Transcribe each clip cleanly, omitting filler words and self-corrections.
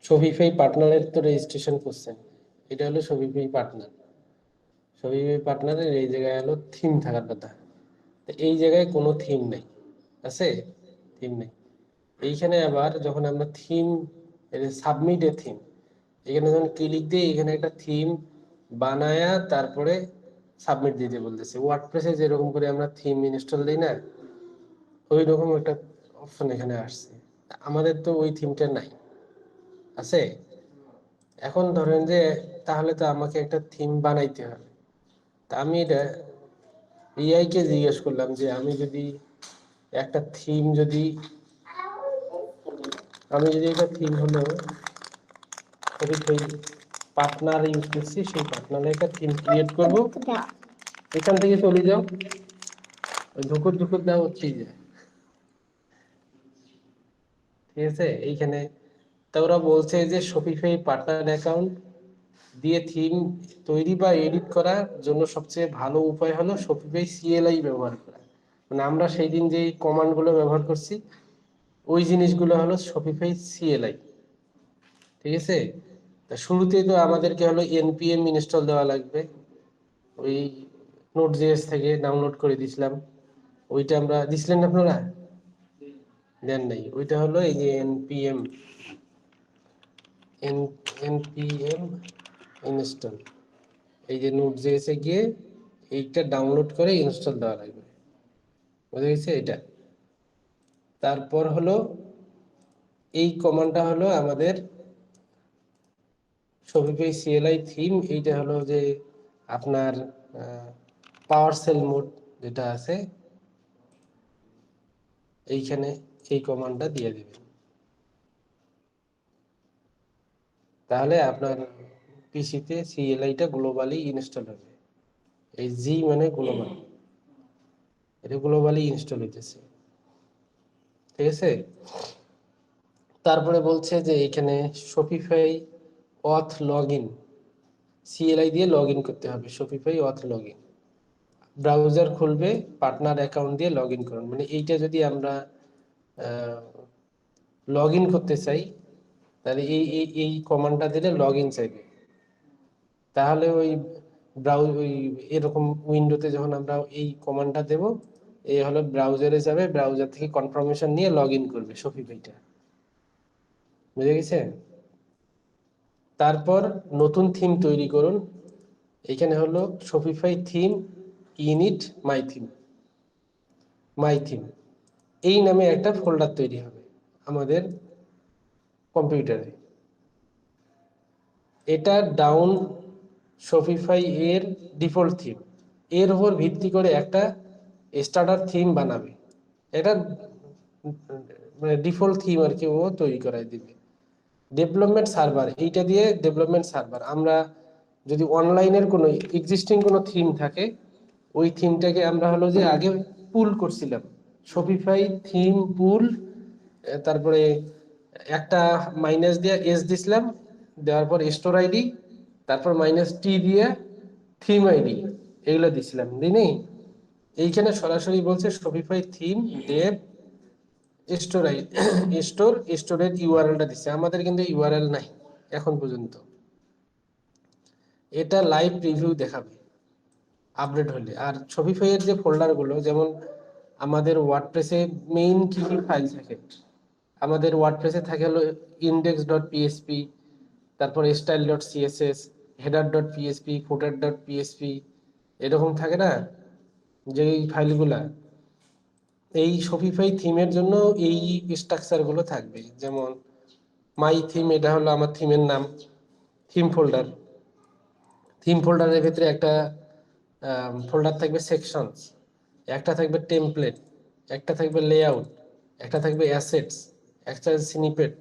শফিফাই পার্টনারের তো রেজিস্ট্রেশন করছেন, এটা হলো শফিফাই পার্টনার। শফিফাই পার্টনারের এই জায়গায় হলো থিম থাকার কথা, তো এই জায়গায় কোনো থিম নেই, আছে থিম নেই। এইখানে আবার যখন আমরা থিম সাবমিট এ থিম, এখানে যখন ক্লিক দিই এখানে একটা থিম বানায়া তারপরে সাবমিট দিতে বলতেছে। ওয়ার্ডপ্রেসে যেরকম করে আমরা থিম ইনস্টল দিই না, ওই রকম একটা অপশন এখানে আসছে। আমাদের তো ওই থিমটা নাই, আছে। এখন ধরেন যে তাহলে তো আমাকে একটা থিম বানাইতে হবে। তা আমি এটা এআই কে জিজ্ঞেস করলাম যে আমি যদি একটা থিম যদি একটা থিম হলো পার্টনার ইউজ করছি, সেই পার্টনারে একটা থিম ক্রিয়েট করব। এখান থেকে চলে যাও, ওই ধুকুর ধুকুর দেওয়া হচ্ছেই যায়, ঠিক আছে। এইখানে তা ওরা বলছে যে শপিফাই পার্টনার অ্যাকাউন্ট দিয়ে থিম তৈরি বা এডিট করার জন্য সবচেয়ে ভালো উপায় হলো শপিফাই সিএলআই ব্যবহার করা। মানে আমরা সেই দিন যে কমান্ডগুলো ব্যবহার করছি ওই জিনিসগুলো হলো শপিফাই সিএলআই, ঠিক আছে। তা শুরুতেই তো আমাদেরকে হলো এনপিএম ইনস্টল দেওয়া লাগবে, ওই নোট জেএস থেকে ডাউনলোড করে দিছিলাম। ওইটা আমরা দিছিলেন আপনারা, দেন নাই। ওইটা হলো এই যে এনপিএম এনপিএম ইনস্টল, এই যে নোট জেএসে গিয়ে এইটা ডাউনলোড করে ইনস্টল দেওয়া লাগবে, বুঝা গেছে এটা। তারপর হলো এই কমান্ডটা হলো আমাদের শপিফাই সিএলআই থিম। এইটা হলো যে আপনার পাওয়ার সেল মোড যেটা আছে, এইখানে এই কমান্ডটা দিয়ে দিবেন, তাহলে আপনার পিসিতে সিএলআইটা গ্লোবালি ইনস্টল হবে। এই জি মানে গ্লোবাল, এটা গ্লোবালি ইনস্টল হইতেছে, ঠিক আছে। তারপরে বলছে যে এখানে শপিফাই অথ লগ ইন, সিএলআই দিয়ে লগ ইন করতে হবে। শপিফাই অথ লগ ইন, ব্রাউজার খুলবে, পার্টনার অ্যাকাউন্ট দিয়ে লগ ইন করুন। মানে এইটা যদি আমরা লগ ইন করতে চাই তাহলে এই কমান্ডটা দিলে লগ ইন চাইবে। তাহলে ওই ওই এরকম উইন্ডোতে যখন আমরা এই কমান্ডটা দেব, এই হলো ব্রাউজারে যাবে, ব্রাউজার থেকে কনফার্মেশন নিয়ে লগ ইন করবে শপিফাইটা, বুঝে গেছে। তারপর নতুন থিম তৈরি করুন। এখানে হলো Shopify theme init my theme এই নামে একটা ফোল্ডার তৈরি হবে আমাদের কম্পিউটারে। এটা ডাউন শপিফাই এর ডিফল্ট থিম, এর উপর ভিত্তি করে একটা স্টার্টার থিম বানাবে। এটা মানে ডিফল্ট থিম আর কি, ও তৈরি করাই দিবে। ডেভেলপমেন্ট সার্ভার, এইটা দিয়ে ডেভেলপমেন্ট সার্ভার, আমরা যদি অনলাইনের কোনো এক্সিস্টিং কোনো থিম থাকে ওই থিমটাকে আমরা হলো যে আগে পুল করছিলাম, শপিফাই থিম পুল, তারপরে একটা মাইনাস দিয়ে এস দিছিলাম, দেওয়ার পর স্টোর আইডি, তারপর মাইনাস টি দিয়ে থিম আইডি, এগুলো দিছিলাম দিনই। এইখানে সরাসরি বলছে শপিফাই থিম ডেভ স্টোর স্টোরের ইউআরএলটা দিচ্ছে, আমাদের কিন্তু ইউআরএল নাই এখন পর্যন্ত। এটা লাইভ প্রিভিউ দেখাবে আপডেট হলে। আর শপিফাই এর যে ফোল্ডার গুলো, যেমন আমাদের ওয়ার্ডপ্রেসে মেইন কি কি ফাইল থাকে, আমাদের ওয়ার্ডপ্রেসে থাকে হলো index.php, তারপর style.css, header.php, footer.php, এরকম থাকে না যে ফাইলগুলা। এই শপিফাই থিমের জন্য এই স্ট্রাকচার গুলো থাকবে। যেমন মাই থিম, এটা হলো আমার থিমের নাম, থিম ফোল্ডার। থিম ফোল্ডারের ভিতরে একটা ফোল্ডার থাকবে সেকশনস, একটা থাকবে টেমপ্লেট, একটা থাকবে লেআউট, একটা থাকবে অ্যাসেটস, একটা স্নিপেট,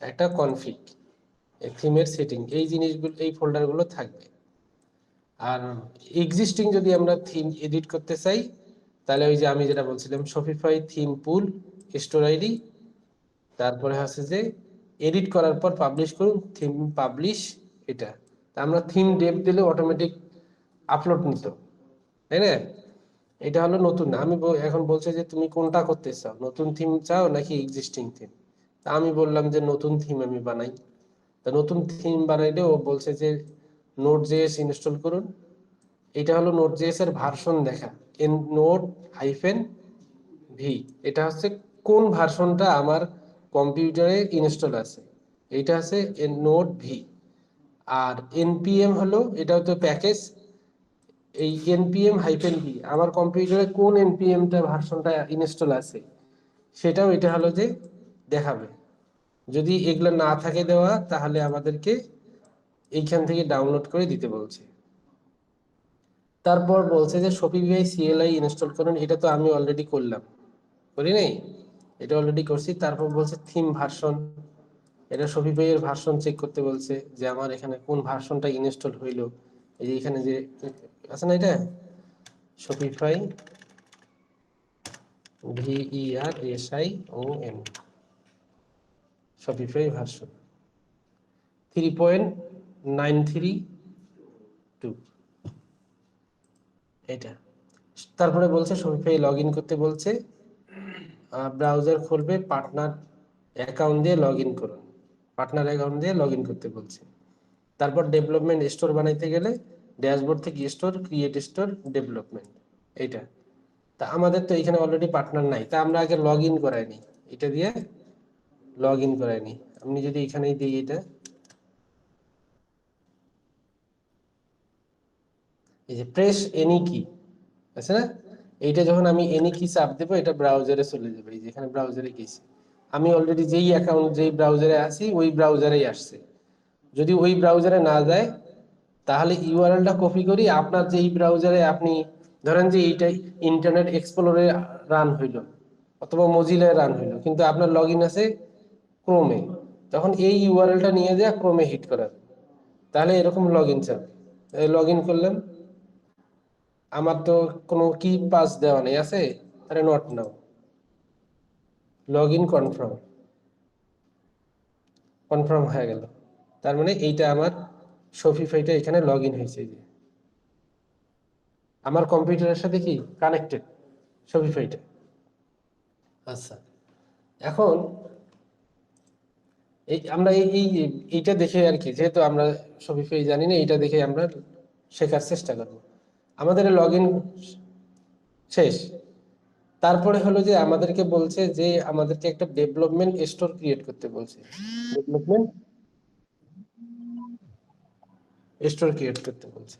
একটা কনফিগ, এই থিমের সেটিং, এই জিনিসগুলো এই ফোল্ডারগুলো থাকবে। আর এক্সিস্টিং যদি আমরা থিম এডিট করতে চাই তাহলে ওই যে আমি যেটা বলছিলাম শপিফাই থিম পুল স্টোর আইডি, তারপরে হচ্ছে যে এডিট করার পর পাবলিশ করুন থিম পাবলিশ, এটা। তা আমরা থিম ডেপ দিলে অটোমেটিক আপলোড নিত, তাই না। এটা হলো নতুন। আমি এখন বলছে যে তুমি কোনটা করতে চাও, নতুন থিম চাও নাকি এক্সিস্টিং থিম। তা আমি বললাম যে নতুন থিম আমি বানাই। তা নতুন থিম বানাইলে ও বলছে যে নোড.js ইনস্টল করুন। এটা হলো নোড.js এর ভার্সন দেখা, নোড হাইফেন ভি, এটা হচ্ছে কোন ভার্সনটা আমার কম্পিউটারে ইনস্টল আছে, এইটা হচ্ছে নোড ভি। আর এনপিএম হলো, এটা হচ্ছে প্যাকেজ, এই এনপিএম হাইফেন ভি আমার কম্পিউটারে কোন এনপিএমটা ভার্সনটা ইনস্টল আছে সেটাও এটা হলো যে দেখাবে। যদি এগুলো না থাকে দেওয়া তাহলে আমাদেরকে এইখান থেকে ডাউনলোড করে দিতে বলছে। তারপর বলছে যে শপিফাই সিএলআই ইনস্টল করুন, এটা তো আমি অলরেডি করলাম, করি নাই, এটা অলরেডি করছি। তারপর বলছে থিম ভার্সন, এটা শপিফাই এর ভার্সন চেক করতে বলছে যে আমার এখানে কোন ভার্সনটা ইনস্টল হইলো। এই যে এখানে যে আছে না, এটা শপিফাই VERSION শপিফাই ভার্সন 3.932 এটা। তারপরে বলছে শপিফাই লগ ইন করতে বলছে, ব্রাউজার খুলবে, পার্টনার অ্যাকাউন্ট দিয়ে লগ ইন করুন, পার্টনার অ্যাকাউন্ট দিয়ে লগ ইন করতে বলছে। তারপর ডেভেলপমেন্ট স্টোর বানাইতে গেলে ড্যাশবোর্ড থেকে স্টোর, ক্রিয়েট স্টোর, ডেভেলপমেন্ট, এইটা। তা আমাদের তো এখানে অলরেডি পার্টনার নাই, তা আমরা আগে লগ ইন করাই নি, এটা দিয়ে লগ ইন করাই নি। আপনি যদি এখানেই দিই, এটা এই যে প্রেস এনি কি আছে না, এইটা যখন আমি এনি কি চাপ দেবো এটা ব্রাউজারে চলে যাবে। এই যে এখানে ব্রাউজারে গেছি, আমি অলরেডি যেই অ্যাকাউন্ট যেই ব্রাউজারে আছি ওই ব্রাউজারেই আসছে। যদি ওই ব্রাউজারে না যায় তাহলে ইউআরএলটা কপি করি, আপনার যেই ব্রাউজারে আপনি ধরেন যে এইটাই ইন্টারনেট এক্সপ্লোরে রান হইলো অথবা মজিলায় রান হইলো, কিন্তু আপনার লগ ইন আছে ক্রোমে, তখন এই ইউআরএলটা নিয়ে যা ক্রোমে হিট করার, তাহলে এরকম লগ ইন চাবে। লগ ইন করলাম, আমার তো কোনো কি পাস দেওয়া নেই আছে, তাহলে not now, log in confirm, confirm হয়ে গেল। তার মানে এইটা আমার শপিফাইটা এখানে লগ ইন হয়েছে, যে আমার কম্পিউটারের সাথে কি কানেক্টেড শপিফাইটা। আচ্ছা, এখন এই আমরা এইটা দেখে আর কি, যেহেতু আমরা শপিফাই জানি না, এইটা দেখে আমরা শেখার চেষ্টা করব। আমাদের লগ ইন শেষ। তারপরে হলো যে আমাদেরকে বলছে যে আমাদেরকে একটা ডেভেলপমেন্ট স্টোর ক্রিয়েট করতে বলছে, ডেভেলপমেন্ট স্টোর ক্রিয়েট করতে বলছে।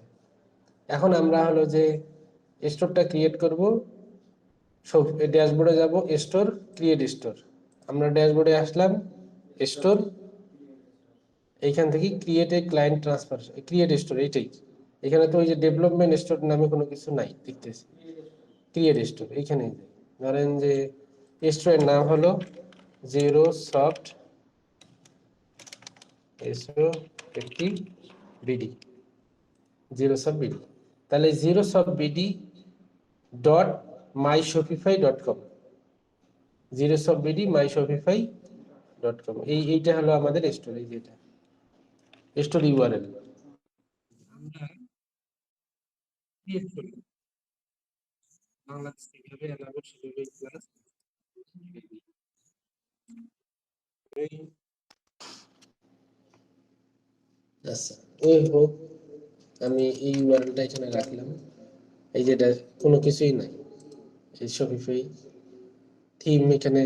এখন আমরা হলো যে স্টোরটা ক্রিয়েট করব, সব ড্যাশবোর্ডে যাব, স্টোর, ক্রিয়েট স্টোর, আমরা ড্যাশবোর্ডে আসলাম, স্টোর, এইখান থেকে create a client transfer, create store, এইটাই। এখানে তো ওই যে ডেভেলপমেন্ট স্টোর নামে কোনো কিছু নাই দেখতেছি, ক্রিয়েট স্টোর এইখানে ধরেন যে স্টোরের নাম হলো জিরো সফট একটি বিডি, জিরো সফট বিডি, তাহলে জিরো সফট বিডি ডট মাই Shopify dot com, zero soft BD মাই শপিফাই ডট কম, এইটা হলো আমাদের স্টোর, এই যেটা স্টোর ইউআরএল আমরা ক্রিয়েট করি। বাংলাদেশ কিভাবে এলাবো সেভাবে ক্লাস আচ্ছা, ওই হোক, আমি এই ইউআরএলটা এখানে রাখলাম। এই যেটা কোনো কিছুই নাই, এই শপিফাই থিম এখানে।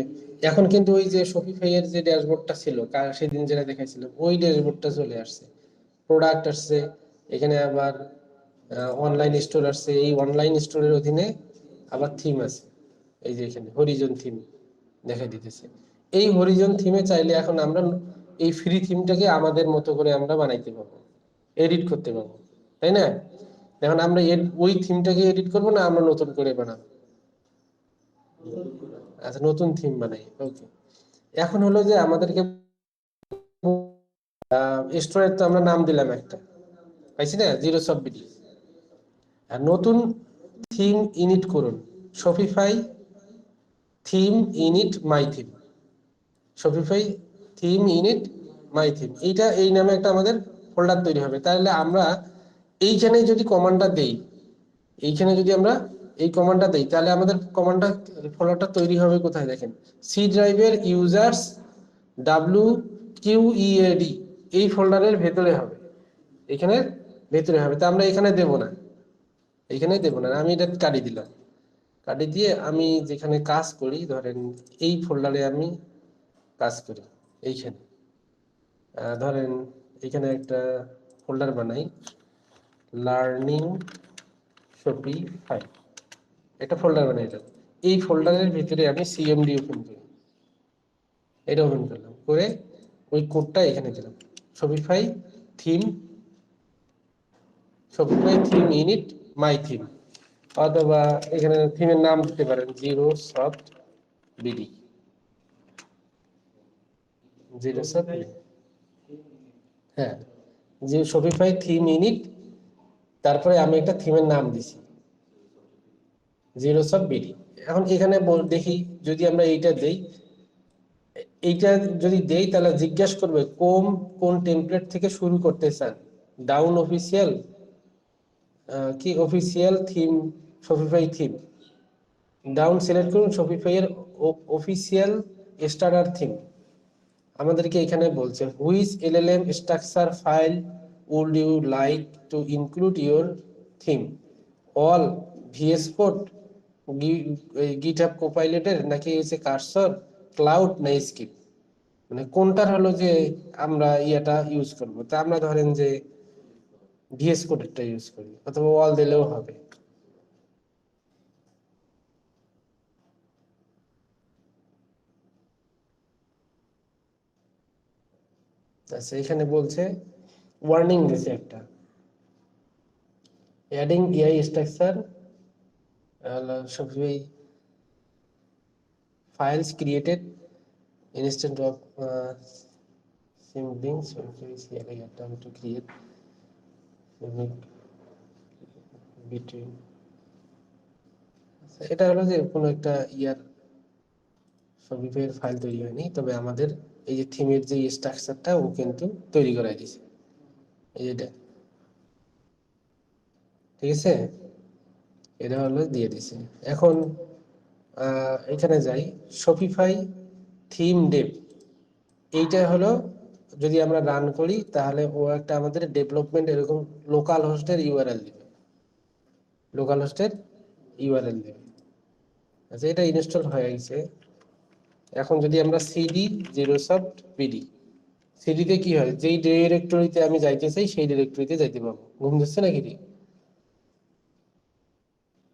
এখন কিন্তু ওই যে শপিফাই এর যে ড্যাশবোর্ডটা ছিল সেদিন যেটা দেখাইছিলাম, ওই ড্যাশবোর্ডটা চলে আসছে, প্রোডাক্ট আসছে, এখানে আবার অনলাইন স্টোর আসছে, এই অনলাইন স্টোরের অধীনে আবার থিম আছে, এই যে এখানে হরিজন থিম দেখা দিতেছে। এই হরিজন থিমে চাইলে এখন আমরা এই ফ্রি থিমটাকে আমাদের মতো করে আমরা বানাইতে পারবো, এডিট করতে পারবো, তাই না? এখন আমরা ওই থিমটাকে এডিট করবো না আমরা নতুন করে বানাবো? আচ্ছা, নতুন থিম বানাই, ওকে। এখন হলো যে আমাদেরকে স্টোরের তো আমরা নাম দিলাম একটা, পাইছি না, জিরো সব বিডি। আর নতুন থিম ইনিট করুন, Shopify theme init my theme, Shopify theme init my theme, এইটা এই নামে একটা আমাদের ফোল্ডার তৈরি হবে। তাহলে আমরা এইখানে যদি কমান্ডটা দেই, এইখানে যদি আমরা এই কমান্ডটা দেই, তাহলে আমাদের কমান্ডটা ফোল্ডারটা তৈরি হবে কোথায় দেখেন, সি ড্রাইভের ইউজার্স WQEAD, এই ফোল্ডারের ভেতরে হবে, এখানে ভেতরে হবে। তা আমরা এখানে দেব না, এখানে দেব না, আমি এটা কাটি দিলাম। কাটি দিয়ে আমি যেখানে কাজ করি, ধরেন এই ফোল্ডারে আমি কাজ করি, এইখানে ধরেন এখানে একটা ফোল্ডার বানাই, লার্নিং শপিফাই, একটা ফোল্ডার বানাই। এটা এই ফোল্ডারের ভিতরে আমি সিএমডি ওপেন করি, এটা ওপেন করলাম, করে ওই কোডটা এখানে দিলাম, Shopify theme, Shopify theme init my theme, অথবা এখানে থিমের নাম দিতে পারেন zero soft BD, zero soft, হ্যাঁ, যে শপিফাই থিম ইনিট, তারপরে আমি একটা থিমের নাম দিছি জিরো সফট বিডি। এখন এখানে দেখি যদি আমরা এইটা দেই, এইটা যদি দেই তাহলে জিজ্ঞাসা করবে কোন টেমপ্লেট থেকে শুরু করতে চান, ডাউন অফিসিয়াল কি official theme, Shopify theme, Dawn select করুন শপিফাই এর অফিসিয়াল স্টার্টার থিম। আমাদেরকে এখানে বলছে which LLM structure file would you like to include your theme, all, VS code, GitHub কোপাইলটের, নাকি হচ্ছে কার্সর, ক্লাউড না স্কিপ, মানে কোনটার হলো যে আমরা ইয়াটা ইউজ করব। তা আমরা ধরেন যে ভিএস কোডেরটা ইউজ করি, অথবা অল দিলেও হবে। আচ্ছা, এখানে বলছে ওয়ার্নিং দিছে একটা, adding AI structure Shopify files created instead of symboling. Shopify is here attempt to create between, এটা হলো যে কোনো একটা ইয়ার Shopify এর ফাইল তৈরি হয়নি, তবে আমাদের এই যে থিমের যে স্ট্রাকচারটা ও কিন্তু তৈরি করাই দিয়েছে, এই এটা, ঠিক আছে, এটা হলো দিয়ে দিছে। এখন এখানে যাই, শপিফাই থিম ডেভ, এইটা হলো যদি আমরা রান করি তাহলে ও একটা আমাদের ডেভেলপমেন্ট এরকম লোকাল হোস্টের ইউআরএল দিবে, লোকাল হোস্টের ইউআরএল দেবে। আচ্ছা, এটা ইনস্টল হয়ে গেছে। এখন যদি আমরা সিডি জিরো সফট বিডি, সিডিতে কি হয়, যেই ডিরেক্টরিতে আমি যাইতে চাই সেই ডিরেক্টরিতে যাইতে পারবো। ঘুম দিচ্ছে নাকি রে?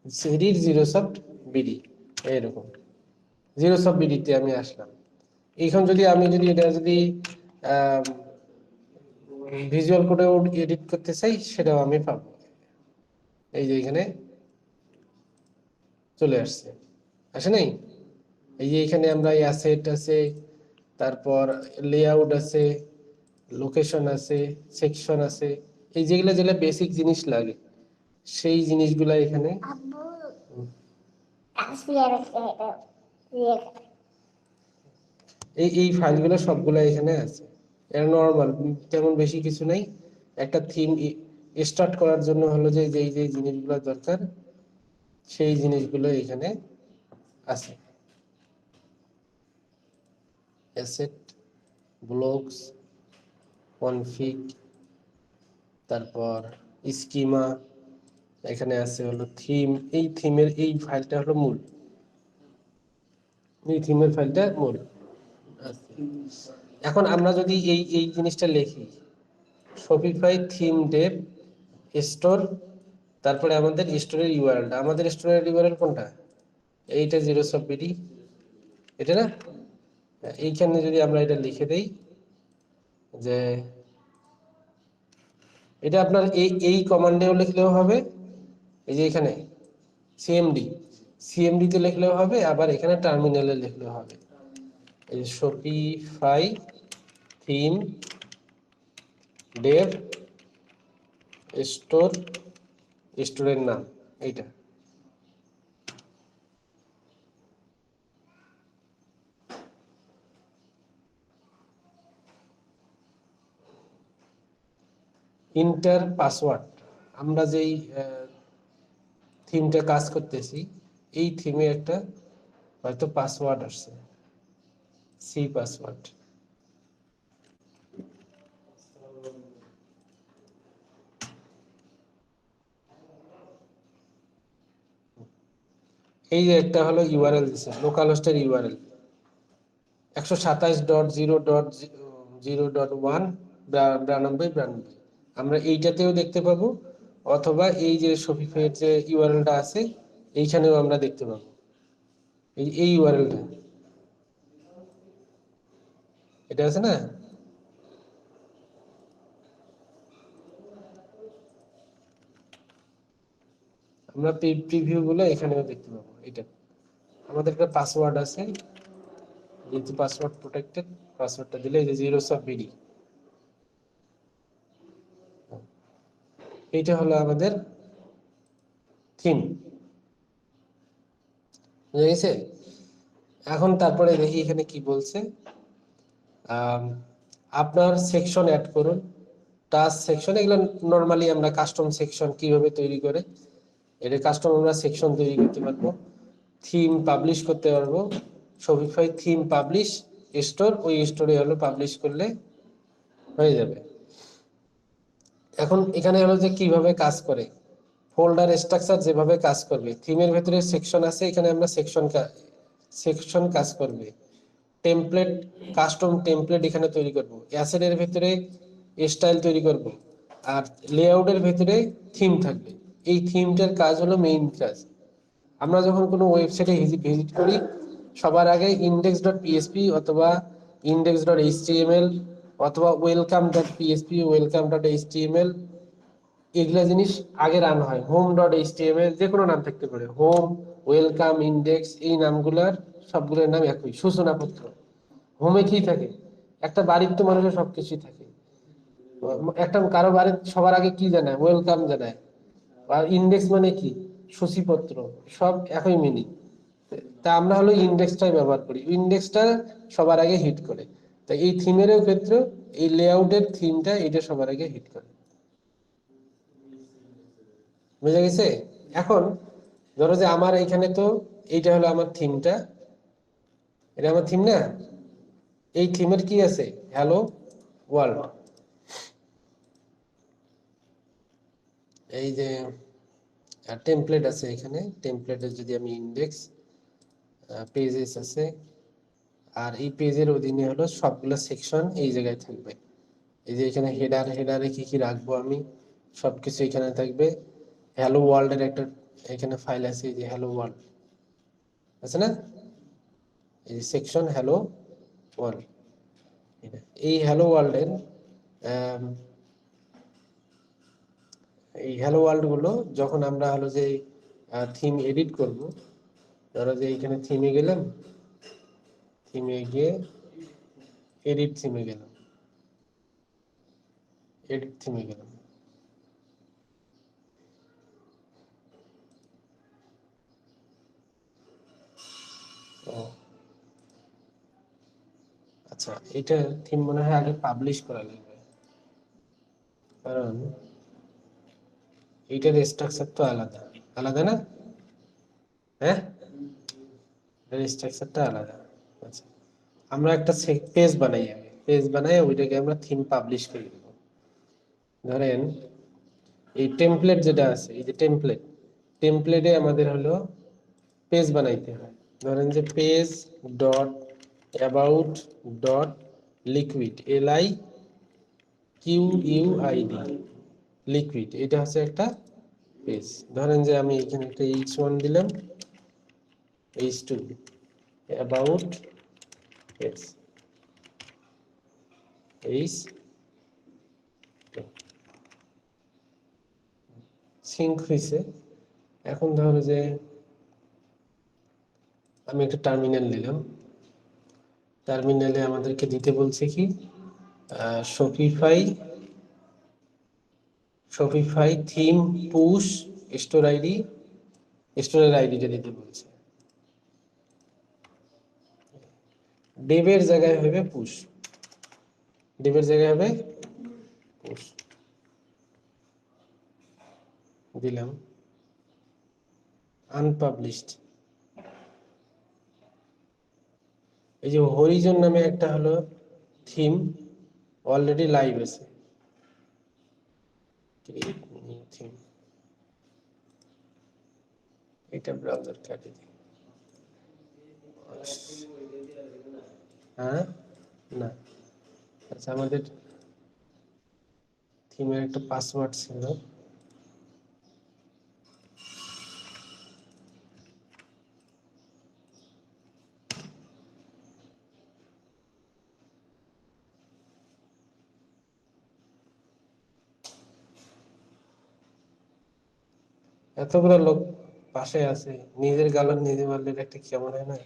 সিডির জিরো সফট বিডি এইরকম, জিরো সফট বিডিতে আমি আসলাম। এখন যদি এটা যদি ভিজুয়াল কোডেও এডিট করতে চাই সেটাও আমি পাবো, এই যে এখানে চলে আসছে, আসে নাই? এই যে এখানে আমরা অ্যাসেট আছে, তারপর লেআউট আছে, লোকেশন আছে, সেকশন আছে, এই যেগুলা যেগুলা বেসিক জিনিস লাগে সেই জিনিসগুলা এখানে, এই ফাইলগুলো সবগুলা এখানে আছে। এটা নর্মাল, তেমন বেশি কিছু নাই। একটা থিম স্টার্ট করার জন্য হলো যে যেই যেই জিনিসগুলো দরকার সেই জিনিসগুলো এখানে আছে, অ্যাসেট, ব্লকস, কনফিগ, তারপর স্কিমা, এখানে আছে হলো থিম, এই থিমের এই ফাইলটা হলো মূল, এই থিমের ফাইলটা মূল আছে। এখন আমরা যদি এই জিনিসটা লিখি, শপিফাই থিম ডেভ স্টোর, তারপরে আমাদের স্টোরের ইউআরএলটা, আমাদের স্টোরের ইউআরএল কোনটা, এইটা জিরো সব বিডি, এটা না, এইখানে যদি আমরা এটা লিখে দেই যে এটা আপনার এই কমান্ডেও লিখলেও হবে, এই যে এখানে সিএমডি, সিএমডি তে লিখলেও হবে, আবার এখানে টার্মিনালে লিখলেও হবে। এই শপিফাই থিম ডেভ স্টোর, স্টোরের নাম এইটা, ইন্টার পাসওয়ার্ড, আমরা যেই থিমটা কাজ করতেছি এই থিমে একটা হয়তো পাসওয়ার্ড আসছে, সি পাসওয়ার্ড, এই যে একটা হলো ইউআরএল দিছে, লোকাল হোস্টের ইউআরএল 127.0.0.1 92 আমরা এইটাতেও দেখতে পাবো, অথবা এই যে শফিফের যে ইউআরএলটা আছে এইখানেও আমরা দেখতে পাবো। এই ইউআরএলটা এটা আছে না, আমরা প্রিভিউ গুলো এখানেও দেখতে পাবো। এটা আমাদের একটা পাসওয়ার্ড আছে, যেহেতু পাসওয়ার্ড প্রোটেক্টেড, পাসওয়ার্ডটা দিলে এই যে জিরো সব বিডি, এইটা হলো আমাদের থিম, বুঝা গেছে? এখন তারপরে দেখি এখানে কি বলছে। আপনার সেকশন অ্যাড করুন, টাস্ক সেকশন, এগুলো নর্মালি আমরা কাস্টম সেকশন কিভাবে তৈরি করে এটা কাস্টম আমরা সেকশন তৈরি করতে পারবো, থিম পাবলিশ করতে পারবো। শপিফাই থিম পাবলিশ স্টোর, ওই স্টোরে হলো পাবলিশ করলে হয়ে যাবে। এখন এখানে হলো যে কিভাবে কাজ করে, ফোল্ডার স্ট্রাকচার যেভাবে কাজ করবে, থিমের ভেতরে সেকশন আছে, এখানে আমরা সেকশন কাজ করবে। টেমপ্লেট, কাস্টম টেমপ্লেট এখানে তৈরি করব, অ্যাসেটের ভেতরে স্টাইল তৈরি করব, আর লেআউটের ভেতরে থিম থাকবে। এই থিমটার কাজ হলো মেইন কাজ। আমরা যখন কোনো ওয়েবসাইটে ভিজিট করি, সবার আগে index.php অথবা index.html অথবা welcome.php welcome.html এগুলা জিনিস আগে রান হয়। home.html যে কোনো নাম থাকতে পারে, হোম, ওয়েলকাম, ইন্ডেক্স, এই নামগুলার সবগুলোর নাম একই, সূচনাপত্র। হোমে কি থাকে, একটা বাড়ির তো মানুষের সবকিছুই থাকে, একটা কারো বাড়ির সবার আগে কি জানায়, ওয়েলকাম জানায়। আর ইন্ডেক্স মানে কি, সূচিপত্র, সব একই মিনিং। তা আমরা হলো ইন্ডেক্সটাই ব্যবহার করি, ইন্ডেক্সটা সবার আগে হিট করে। তাই এই থিমেরও ক্ষেত্রে এই লেআউটের থিমটা এটা সবার আগে হিট করে, বুঝা গেছে? এখন ধরো যে আমার এখানে তো এইটা হলো আমার থিমটা, এটা আমার থিম না, এই থিমের কি আছে, হ্যালো ওয়ার্ল্ড, এই যে টেমপ্লেট আছে, এখানে টেমপ্লেটের যদি আমি ইন্ডেক্স, পেজেস আছে, আর এই পেজের অধীনে হলো সবগুলো সেকশন এই জায়গায় থাকবে। এই যে এখানে হেডারে কি কি রাখবো আমি, সবকিছু এখানে থাকবে। হ্যালো ওয়ার্ল্ডের একটা এখানে ফাইল আছে, এই যে হ্যালো ওয়ার্ল্ড আছে না, এই যে সেকশন হ্যালো ওয়ার্ল্ড। এই হ্যালো ওয়ার্ল্ডের এই হ্যালো ওয়ার্ল্ড গুলো যখন আমরা হলো যে থিম এডিট করব, ধরো যে এখানে থিমে গেলাম, থিমে গিয়ে এডিট থিমে গেলাম, এডিট থিমে গেলাম, ও আচ্ছা, এটা থিম মনে হয় আগে পাবলিশ করা লাগবে, কারণ এইটার স্ট্রাকচার তো আলাদা, আলাদা না? হ্যাঁ, এটার স্ট্রাকচারটা আলাদা। আচ্ছা, আমরা একটা পেজ বানাই, আগে পেজ বানাই, ওইটাকে আমরা থিম পাবলিশ করে দেব। ধরেন এই টেমপ্লেট যেটা আছে, এই যে টেমপ্লেট, টেমপ্লেটে আমাদের হলো পেজ বানাইতে হয়। ধরেন যে page dot about dot liquid, LIQUID, liquid, এটা হচ্ছে একটা পেজ। ধরেন যে আমি এখানে একটা h1 দিলাম, h2 about page, h sync হয়েছে। এখন ধরো যে আমি একটা টার্মিনাল নিলাম, টার্মিনালে আমাদেরকে দিতে বলছে কি, Shopify, Shopify theme push store ID, স্টোরের আইডিটা দিতে বলছে। ডেভের জায়গায় হবে পুশ, ডেভের জায়গায় হবে পুশ, দিলাম আনপাবলিশড। এই যে হরিজন নামে একটা হলো থিম অলরেডি লাইভ আছে, থিম, এটা ব্রাউজার কাটে দিই, হ্যাঁ না, আচ্ছা আমাদের থিমের একটা পাসওয়ার্ড ছিল। এতগুলো লোক পাশে আছে, নিজের গালত নিজে মারলে একটা কেমন হয় না?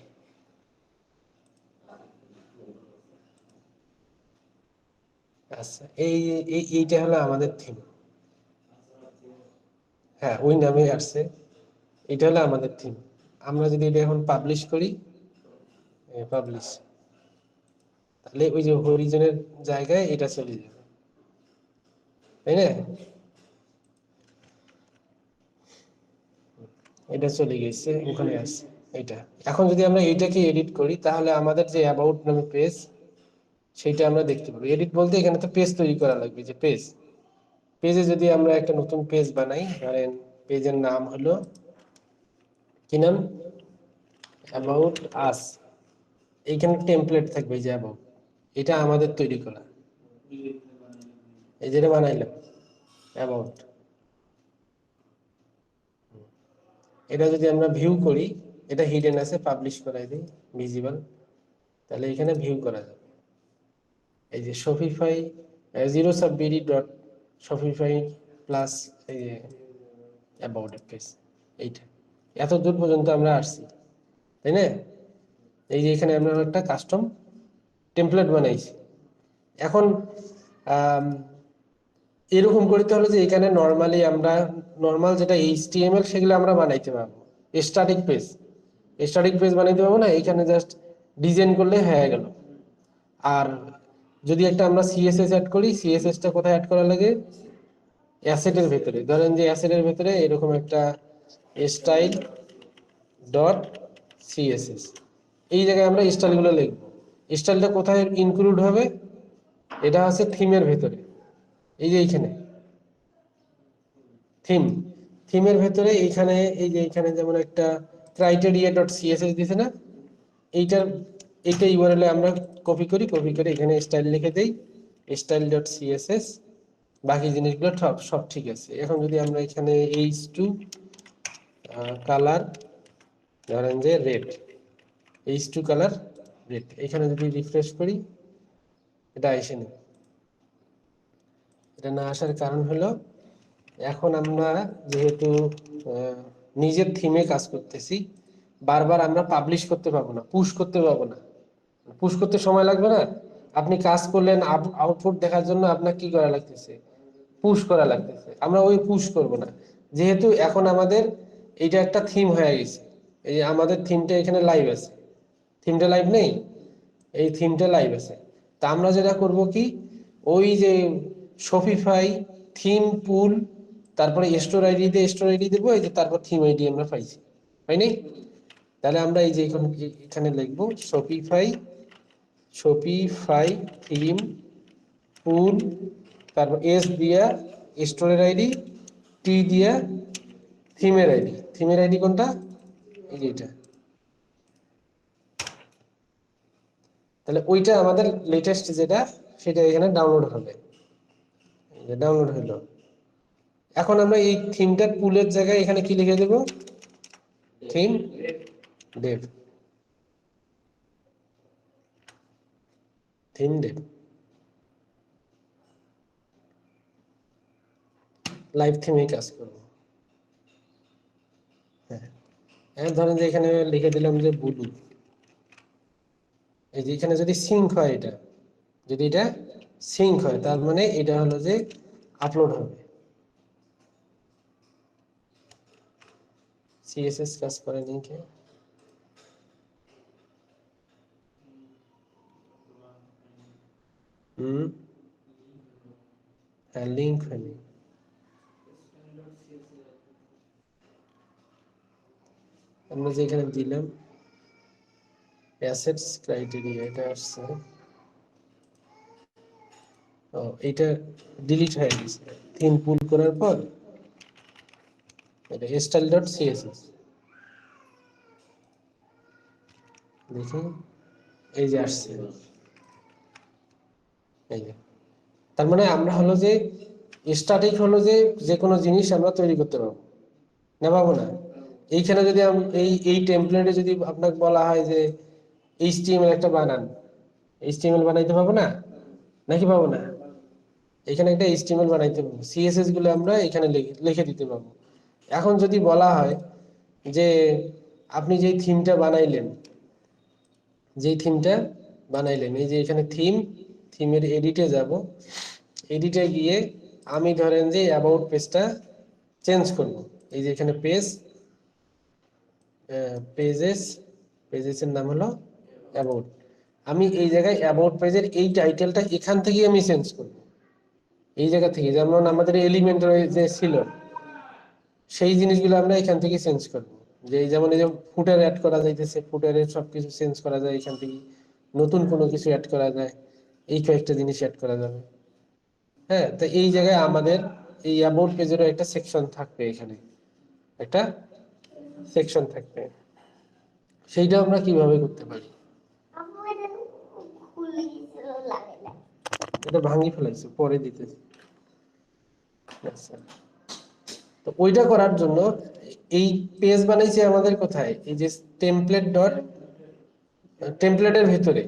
আচ্ছা এইটা হলো আমাদের থিম। হ্যাঁ ওই নামেই আসছে, এটা হলো আমাদের থিম। আমরা যদি এটা এখন পাবলিশ করি, পাবলিশ, তাহলে ওই যে হরিজনের জায়গায় এটা চলে যাবে, তাই না? এটা চলে গেছে ওখানে আসছে এটা। এখন যদি আমরা এইটাকে এডিট করি, তাহলে আমাদের যে অ্যাবাউট নামে পেজ, সেটা আমরা দেখতে পাবো। এডিট বলতে এখানে তো পেজ তৈরি করা লাগবে, যে পেজ, পেজে যদি আমরা একটা নতুন পেজ বানাই, ধরেন পেজের নাম হলো কি নাম, অ্যাবাউট আস। এইখানে টেমপ্লেট থাকবে যে অ্যাবাউট, এটা আমাদের তৈরি করা, এই যেটা বানাইলাম অ্যাবাউট। এটা যদি আমরা ভিউ করি, এটা হিডেন আছে, পাবলিশ করাই দিই ভিজিবল, তাহলে এখানে ভিউ করা যাবে। এই যে শপিফাই জিরো সাববিডি ডট শপিফাই প্লাস এই যে অ্যাবাউট পেজ, এইটা এত দূর পর্যন্ত আমরা আসছি, তাই না? এই যে এখানে আমরা একটা কাস্টম টেমপ্লেট বানাইছি। এখন এরকম করতে হলে যে এখানে নর্মালি আমরা নর্মাল যেটা এইচটিএমএল সেগুলো আমরা বানাইতে পারবো, স্ট্যাটিক পেজ, স্ট্যাটিক পেজ বানাইতে পারবো না, এখানে জাস্ট ডিজাইন করলে হয়ে গেল। আর যদি একটা আমরা সিএসএস অ্যাড করি, সিএসএসটা কোথায় অ্যাড করা লাগে? অ্যাসেটের ভেতরে। ধরেন যে অ্যাসেটের ভেতরে এরকম একটা স্টাইল ডট সিএসএস, এই জায়গায় আমরা স্টাইলগুলো লিখবো। স্টাইলটা কোথায় ইনক্লুড হবে? এটা হচ্ছে থিমের ভেতরে, এই যে এইখানে থিম, থিমের ভেতরে এইখানে, এই যে এইখানে যেমন একটা ক্রাইটেরিয়া ডট সিএসএস দিছে না, এইটার এইটা ইউআরএল আমরা কপি করি, কপি করে এখানে স্টাইল লিখে দেই, স্টাইল ডট সিএসএস। বাকি জিনিসগুলো সব সব ঠিক আছে। এখন যদি আমরা এখানে h2 কালার, ধরেন যে রেড, h2 কালার রেড, এখানে যদি রিফ্রেশ করি, এটা আসে না। এটা না আসার কারণ হলো, এখন আমরা যেহেতু নিজের থিমে কাজ করতেছি, বারবার আমরা পাবলিশ করতে পারবো না, পুশ করতে পারবো না। পুশ করতে সময় লাগবে না? আপনি কাজ করলেন, আউটপুট দেখার জন্য আপনার কি করা লাগতেছে? পুশ করা লাগতেছে। আমরা ওই পুশ করব না, যেহেতু এখন আমাদের এইটা একটা থিম হয়ে গেছে। এই যে আমাদের থিমটা এখানে লাইভ আছে, থিমটা লাইভ নেই, এই থিমটা লাইভ আছে। তা আমরা যেটা করব কি, ওই যে শপিফাই থিম পুল, তারপরে স্টোর আইডি দিয়ে স্টোর আইডি দেবো, এই যে তারপর থিম আইডি আমরা পাইছি, হয়নি? তাহলে আমরা এই যে এখানে লিখবো শপিফাই, শপিফাই থিম পুল, তারপর এস দিয়া স্টোরের আইডি, টি দিয়া থিমের আইডি। থিমের আইডি কোনটা? এই যে এটা। তাহলে ওইটা আমাদের লেটেস্ট যেটা, সেটা এখানে ডাউনলোড হবে, ডাউনলোড হলো। এখন আমরা এই থিমটার পুলের জায়গায় এখানে কি লিখে দেব? Theme dev, theme dev, live থিমে কাজ করবো। হ্যাঁ, এখন ধরেন যে এখানে লিখে দিলাম যে ব্লু, এই যে এখানে যদি সিঙ্ক হয়, এটা যদি এটা সিঙ্ক হয়, তার মানে এটা হলো যে আপলোড হবে। সিএসএস কাজ করে লিঙ্কে, হ্যাঁ লিঙ্ক হয়নি। আমরা যে এখানে দিলাম অ্যাসেটস ক্রাইটেরিয়া, এটা আসছে, ও এটা ডিলিট হয়ে গেছে থিম পুল করার পর। এটা স্টাইল ডট সিএসএস দেখি, এই যে আসছে, এই যে। তার মানে আমরা হলো যে স্ট্যাটিক হলো যে যে কোনো জিনিস আমরা তৈরি করতে পারবো না, পাবো না? এইখানে যদি এই টেমপ্লেটে যদি আপনাকে বলা হয় যে এইচটিএমএল একটা বানান, এইচটিএমএল বানাইতে পারবো না, নাকি পাবো না? এখানে একটা এইচটিএমএল বানাইতে পারবো, সিএসএস গুলো আমরা এখানে লিখে দিতে পারবো। এখন যদি বলা হয় যে আপনি যে থিমটা বানাইলেন, যেই থিমটা বানাইলেন, এই যে এখানে থিমের এডিটে যাব, এডিটে গিয়ে আমি ধরেন যে অ্যাবাউট পেজটা চেঞ্জ করব। এই যে এখানে পেজেস, পেজেসের নাম হলো অ্যাবাউট। আমি এই জায়গায় অ্যাবাউট পেজের এই টাইটেলটা এখান থেকেই আমি চেঞ্জ করব, এই জায়গা থেকে। যেমন আমাদের এলিমেন্ট যে ছিল সেই জিনিসগুলো আমরা এখান থেকে চেঞ্জ করব। যে যেমন এই যে ফুটার অ্যাড করা যাইতেছে, ফুটারের সবকিছু চেঞ্জ করা যায় এখান থেকে, নতুন কোনো কিছু অ্যাড করা যায়, এই কয়েকটা জিনিস অ্যাড করা যাবে। হ্যাঁ, তো এই জায়গায় আমাদের এই অ্যাবাউট পেজেরও একটা সেকশন থাকবে, এখানে একটা সেকশন থাকবে। সেইটা আমরা কিভাবে করতে পারি? এটা ভাঙি ফেলাইছে, পরে দিতেছি। আচ্ছা, তো ওইটা করার জন্য এই পেজ বানাইছে আমাদের কোথায়, এই যে টেমপ্লেটের ভিতরে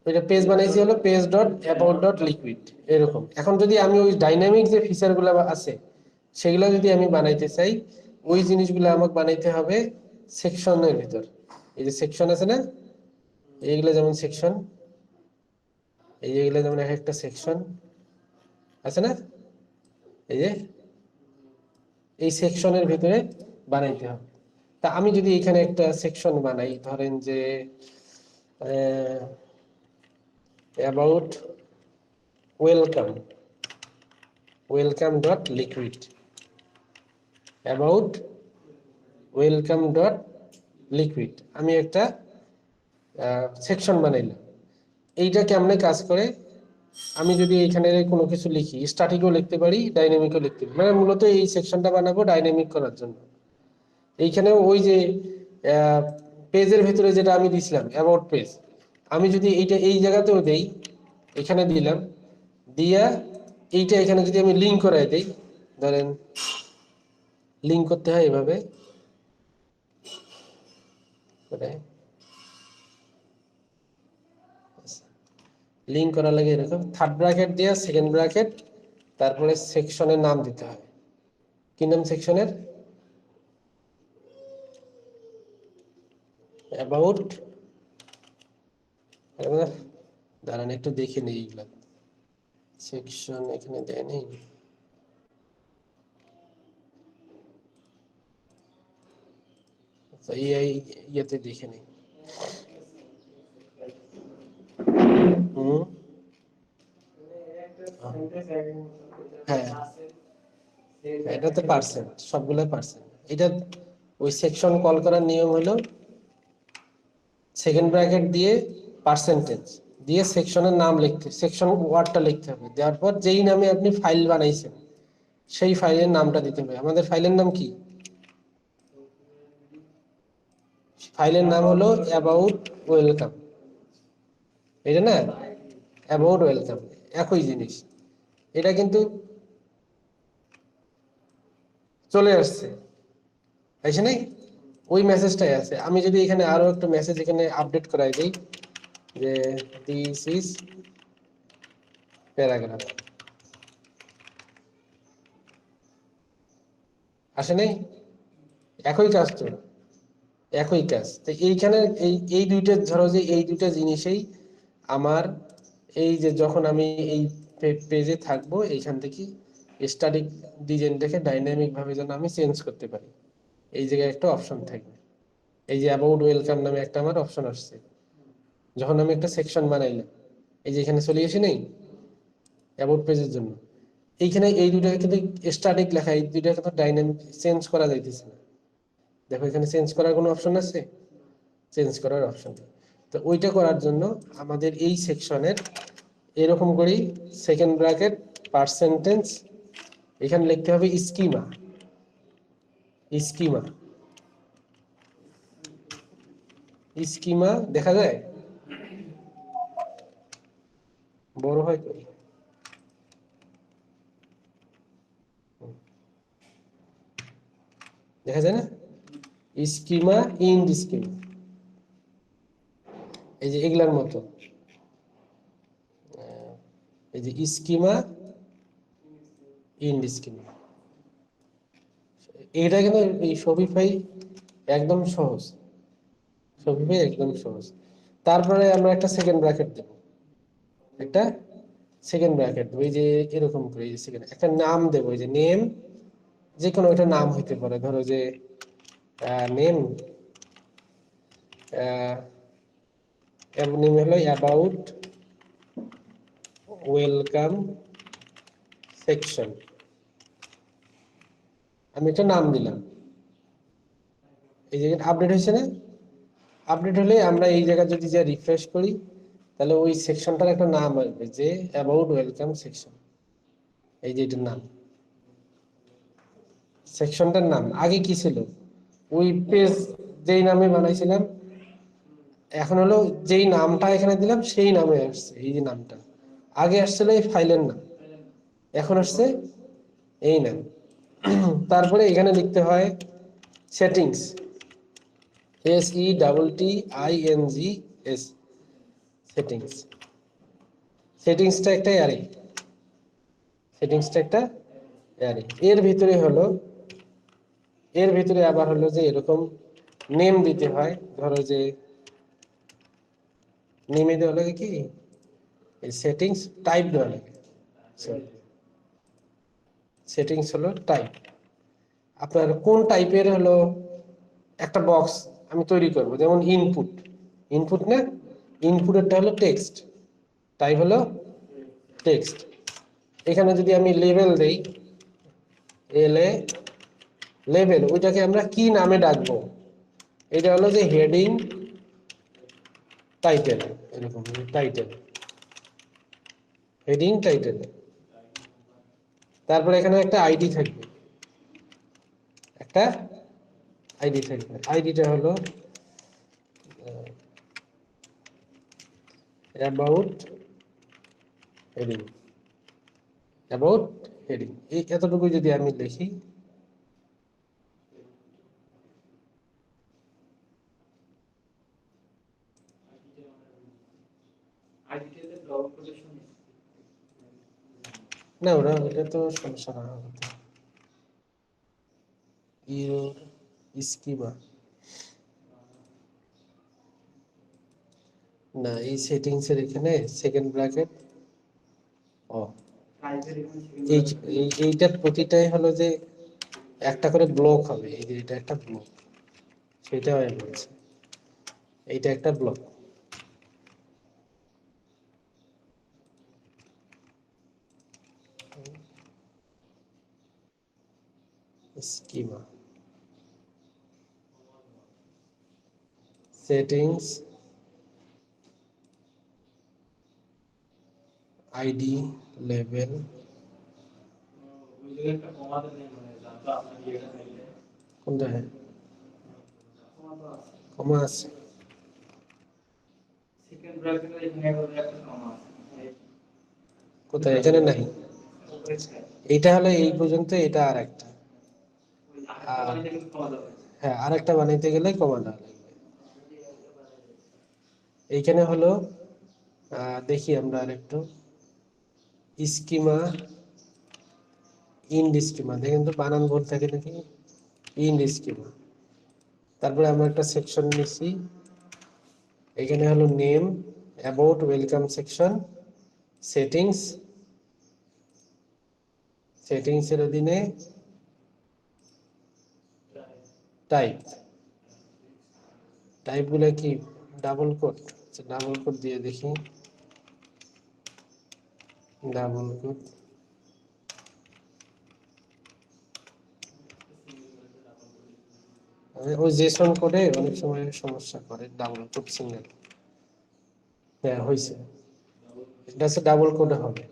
ওইটা পেজ বানাইছি হলো page.about.liquid এরকম। এখন যদি আমি ওই ডাইনামিক যে ফিচার গুলো আছে সেগুলো যদি আমি বানাইতে চাই, ওই জিনিসগুলো আমাকে বানাইতে হবে সেকশনের ভিতর। এই যে সেকশন আছে না, এইগুলো যেমন সেকশন, এইগুলো যেমন এক একটা সেকশন আছে না, এই যে এই সেকশনের ভিতরে বানাইতে হবে। তা আমি যদি এখানে একটা সেকশন বানাই, ধরেন যে about welcome dot liquid, about welcome dot liquid, আমি একটা সেকশন বানাইলাম। এইটা কেমনে কাজ করে, আমি যদি এখানে কোনো কিছু লিখি, স্ট্যাটিকও লিখতে পারি, ডাইনামিকও লিখতে পারি। মানে মূলত এই সেকশনটা বানাবো ডাইনামিক করার জন্য। এইখানেও ওই যে পেজের ভিতরে যেটা আমি দিছিলাম অ্যাবাউট পেজ, আমি যদি এইটা এই জায়গাতেও দেই, এখানে দিলাম, দিয়া এইটা এখানে যদি আমি লিঙ্ক করাই দেই, ধরেন লিঙ্ক করতে হয় এভাবে করে, লিঙ্ক করার লাগে এরকম থার্ড ব্র্যাকেট দিয়ে সেকেন্ড ব্র্যাকেট, তারপরে সেকশনের নাম দিতে হয়। কি নাম সেকশনের? অ্যাবাউট, দাঁড়ান একটু দেখে নিই এইগুলা সেকশন এখানে দেয় নেই। এই ইয়েতে দেখে নিই। হুম, হ্যাঁ, এটা তো পার্সেন্ট, সবগুলো পার্সেন্ট। এটা ওই সেকশন কল করার নিয়ম হলো সেকেন্ড ব্র্যাকেট দিয়ে পার্সেন্টেজ দিয়ে সেকশনের নাম লিখতে, সেকশন ওয়ার্ডটা লিখতে হবে। দেওয়ার পর যেই নামে আপনি ফাইল বানাইছেন সেই ফাইলের নামটা দিতে হবে। আমাদের ফাইলের নাম কি? ফাইলের নাম হলো অ্যাবাউট ওয়েলকাম, এটা না, অ্যাবাউট ওয়েলকাম একই জিনিস। এটা কিন্তু চলে আসছে, তাই নাই? ওই মেসেজটাই আছে। আমি যদি এখানে আরো একটা মেসেজ এখানে আপডেট করাই দিই যে দিস ইজ প্যারাগ্রাফ, আসে নাই? একই কাজ তো, একই কাজ। তো এইখানে এই দুইটা, ধরো যে এই দুইটা জিনিসেই আমার, এই যে যখন আমি এই পেজে থাকবো, এইখান থেকে স্ট্যাটিক ডিজাইনটাকে ডাইনামিক ভাবে যেন আমি চেঞ্জ করতে পারি, এই জায়গায় একটা অপশন থাকবে। এই যে অ্যাবাউট ওয়েলকাম নামে একটা আমার অপশন আসছে, যখন আমি একটা সেকশন বানাইলাম, এই যে এখানে চলে আসি নাই অ্যাবাউট পেজের জন্য, এইখানে এই দুইটা কিন্তু স্ট্যাটিক লেখা, এই দুইটা কিন্তু ডাইনামিক চেঞ্জ করা যাইতেছে না। দেখো এখানে চেঞ্জ করার কোনো অপশন আছে? চেঞ্জ করার অপশন নেই। তো ওইটা করার জন্য আমাদের এই সেকশনের এরকম করেই সেকেন্ড ব্র্যাকেট পার্সেন্টেজ, এখানে লিখতে হবে স্কিমা, স্কিমা দেখা যায়, বড় হয় কই, দেখা যায় না, স্কিমা ইন্ড স্কিমা, এই যে এগুলার মতো, এই যে স্কিমা ইন্ড স্কিমা, এটা কিন্তু এই শপিফাই একদম সহজ, শপিফাই একদম সহজ। তারপরে আমরা একটা সেকেন্ড ব্র্যাকেট দেব, একটা সেকেন্ড ব্র্যাকেট দেবো, এই যে এরকম করে, এই যে সেকেন্ড একটা নাম দেবো, এই যে নেম, যে কোনো একটা নাম হইতে পারে, ধরো যে নেম, নেম হলো অ্যাবাউট ওয়েলকাম সেকশন, আমি একটা নাম দিলাম, এই যে আপডেট হয়েছে না, আপডেট হলে আমরা এই জায়গায় যদি যা রিফ্রেশ করি, তাহলে ওই সেকশনটার একটা নাম আসবে, যে অ্যাবাউট ওয়েলকাম সেকশন, এই যে এটার নাম, সেকশনটার নাম। আগে কি ছিল, ওই পেজ যেই নামে বানাইছিলাম, এখন হলো যেই নামটা এখানে দিলাম সেই নামে আসছে, এই যে নামটা আগে আসছিল এই ফাইলের নাম, এখন আসছে এই নাম। তারপরে এখানে লিখতে হয় সেটিংস, SETTINGS, সেটিংস, সেটিংসটা একটা অ্যারে, সেটিংসটা একটা অ্যারে, এর ভিতরে হলো, এর ভিতরে আবার হলো যে এরকম নেম দিতে হয়, ধরো যে নেমে দেওয়া লাগে কি, এই সেটিংস টাইপ দেওয়া লাগে, সেটিংস হলো টাইপ, আপনার কোন টাইপের হলো একটা বক্স আমি তৈরি করব, যেমন ইনপুট, ইনপুট না, ইনপুটেরটা হলো টেক্সট, টাইপ হলো টেক্সট। এখানে যদি আমি লেভেল দেই, এলে লেভেল, ওইটাকে আমরা কি নামে ডাকবো, এটা হলো যে হেডিং টাইটেল, এরকম টাইটেল, হেডিং টাইটেল। তারপরে এখানে একটা আইডি থাকবে, একটা আইডি থাকবে, আইডিটা হলো অ্যাবাউট হেডিং, অ্যাবাউট হেডিং, এই এতটুকু যদি আমি লিখি, না ওরা ওটা তো সমস্যা না, ইউর স্কিমা, না এই সেটিংস এর এখানে সেকেন্ড ব্র্যাকেট, ও এই এইটার প্রতিটাই হলো যে একটা করে ব্লক হবে, এই যে এটা একটা ব্লক, সেটাও আমি বলছি, এইটা একটা block. Schema, settings, ID, level, কোনটা, হ্যাঁ কমা আছে, কোথায়, এখানে নাই, এইটা হলো এই পর্যন্ত, এটা আর একটা, হ্যাঁ আর একটা বানাইতে গেলে কমা দেওয়া লাগবে। এইখানে হলো দেখি আমরা আরেকটু, স্কিমা ইন্ড স্কিমা, দেখেন তো বানান ভুল থাকে নাকি, ইন্ড স্কিমা। তারপরে আমরা একটা সেকশন নিছি, এখানে হলো name, about welcome section, settings, settings এর অধীনে টাইপ, টাইপ গুলো কি ডাবল কোড, ডাবল কোড দিয়ে দেখি, ডাবল কোড, ওই জেসন কোডে অনেক সময় সমস্যা করে, ডাবল কোড সিঙ্গেল, হ্যাঁ হয়েছে, এটা হচ্ছে ডাবল কোডে হবে,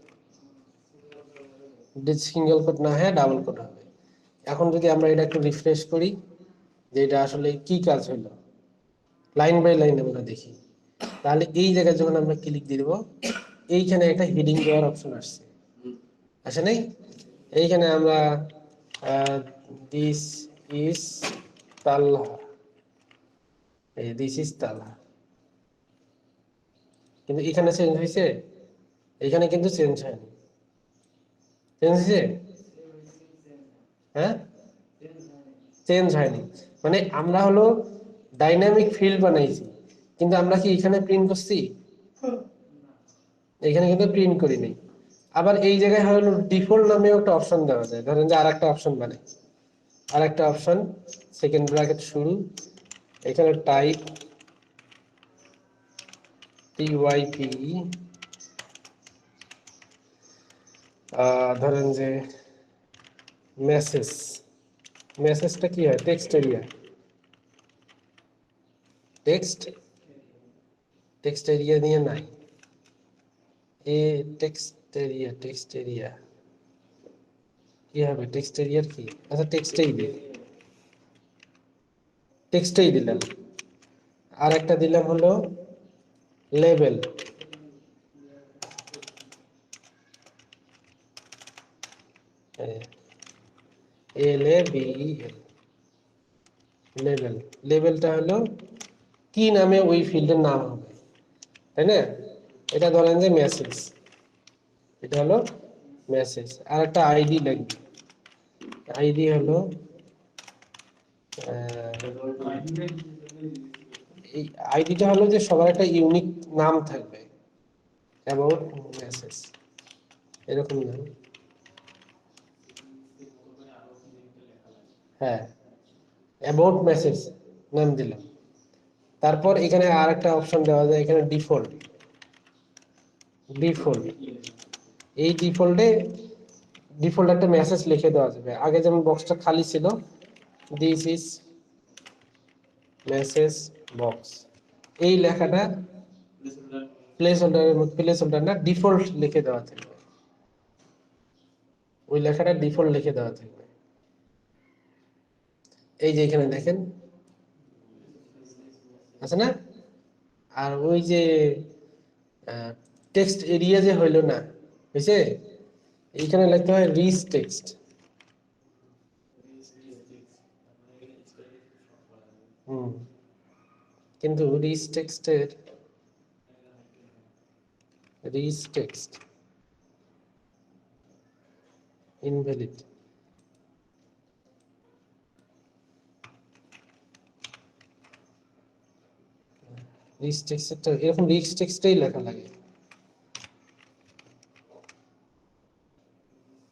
সিঙ্গেল কোড না, হ্যাঁ ডাবল কোড হবে। এখন যদি আমরা এটা একটু রিফ্রেশ করি, যে এটা আসলে কি কাজ হলো, লাইন বাই লাইন আমরা দেখি। তাহলে এই জায়গায় যখন আমরা ক্লিক দিয়ে দেবো, এইখানে একটা হেডিং দেওয়ার অপশন আসছে, আসে নাই? এইখানে আমরা this is Talha, this is Talha, কিন্তু এখানে চেঞ্জ হয়েছে, এখানে কিন্তু চেঞ্জ হয়নি। চেঞ্জ হয়েছে? হ্যাঁ, চেঞ্জ হয়নি। মানে আমরা হলো ডাইনামিক ফিল্ড বানাইছি, কিন্তু আমরা কি এখানে প্রিন্ট করছি? এখানে কিন্তু প্রিন্ট করি নাই। আবার এই জায়গায় হলো ডিফল্ট নামেও একটা অপশন দেওয়া যায়। ধরেন যে আরেকটা অপশন বানাই, আরেকটা অপশন, সেকেন্ড ব্র্যাকেট শুরু, এখানে টাইপ TYPE, ধরেন যে মেসেজ, মেসেজটা কি হয়? Text area, text, text area নিয়ে নাই, এ টেক্সট এরিয়া, টেক্সট এরিয়া কি হবে? টেক্সট এরিয়ার কি? আচ্ছা টেক্সটেই দিই, টেক্সটেই দিলাম। আর একটা দিলাম হলো লেবেল, LABEL, লেবেল। লেবেলটা হলো কি নামে ওই ফিল্ডের নাম হবে, তাই না? এটা ধরেন যে মেসেজ, এটা হলো মেসেজ। আর একটা আইডি লাগবে, আইডি হলো এই আইডিটা হলো যে সবার একটা ইউনিক নাম থাকবে, অ্যাবাউট মেসেজ, এরকম নাম। হ্যাঁ, অ্যাবাউট মেসেজ নাম দিলাম। তারপর এখানে আর একটা অপশন দেওয়া যায়, এখানে ডিফল্ট, ডিফল্ট, এই ডিফল্টে ডিফল্ট একটা মেসেজ লিখে দেওয়া যাবে। আগে যেমন বক্সটা খালি ছিল, দিস ইজ মেসেজ বক্স, এই লেখাটা প্লেস হোল্ডারের মধ্যে, প্লেস হোল্ডার না, ডিফল্ট লিখে দেওয়া থাকবে, ওই লেখাটা ডিফল্ট লিখে দেওয়া থাকবে। এই যে এখানে দেখেন আছে না? আর ওই যে টেক্সট এরিয়া যে হইলো না, হয়েছে, এইখানে লিখতে হয় রিচ টেক্সট। হুম, কিন্তু রিচ টেক্সটের, রিচ টেক্সট ইনভ্যালিড, রিচ টেক্সটটা এরকম রিচ টেক্সটেই লেখা লাগে।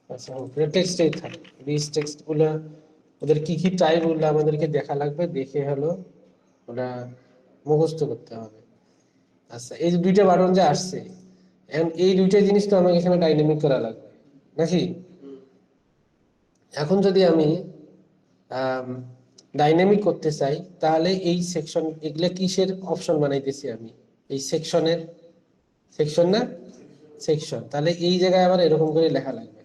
আচ্ছা, টেক্সটেই থাকে রিচ টেক্সট গুলা, ওদের কি কি টাইপ গুলো আমাদেরকে দেখা লাগবে, দেখে হলো ওটা মুখস্থ করতে হবে। আচ্ছা, এই যে দুইটা বাটন যে আসছে, এখন এই দুইটা জিনিস তো আমাকে এখানে ডাইনামিক করা লাগবে নাকি? এখন যদি আমি ডাইনামিক করতে চাই, তাহলে এই সেকশন, এগুলা কিসের অপশন বানাইতেছি আমি? এই সেকশনের, সেকশন না, সেকশন। তাহলে এই জায়গায় আবার এরকম করে লেখা লাগবে,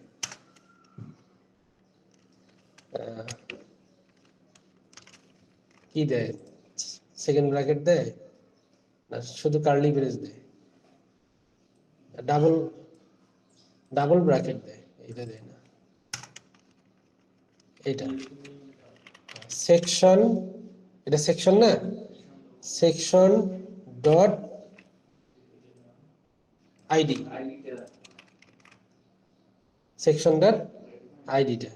আহ, কি দেয়, সেকেন্ড ব্র্যাকেট দেয় না শুধু কার্লি ব্রেস দেয়? ডাবল, ডাবল ব্র্যাকেট দেয়, এটা দেয় না, এটা সেকশন, এটা সেকশন না, section dot ID, section dot আইডিটা,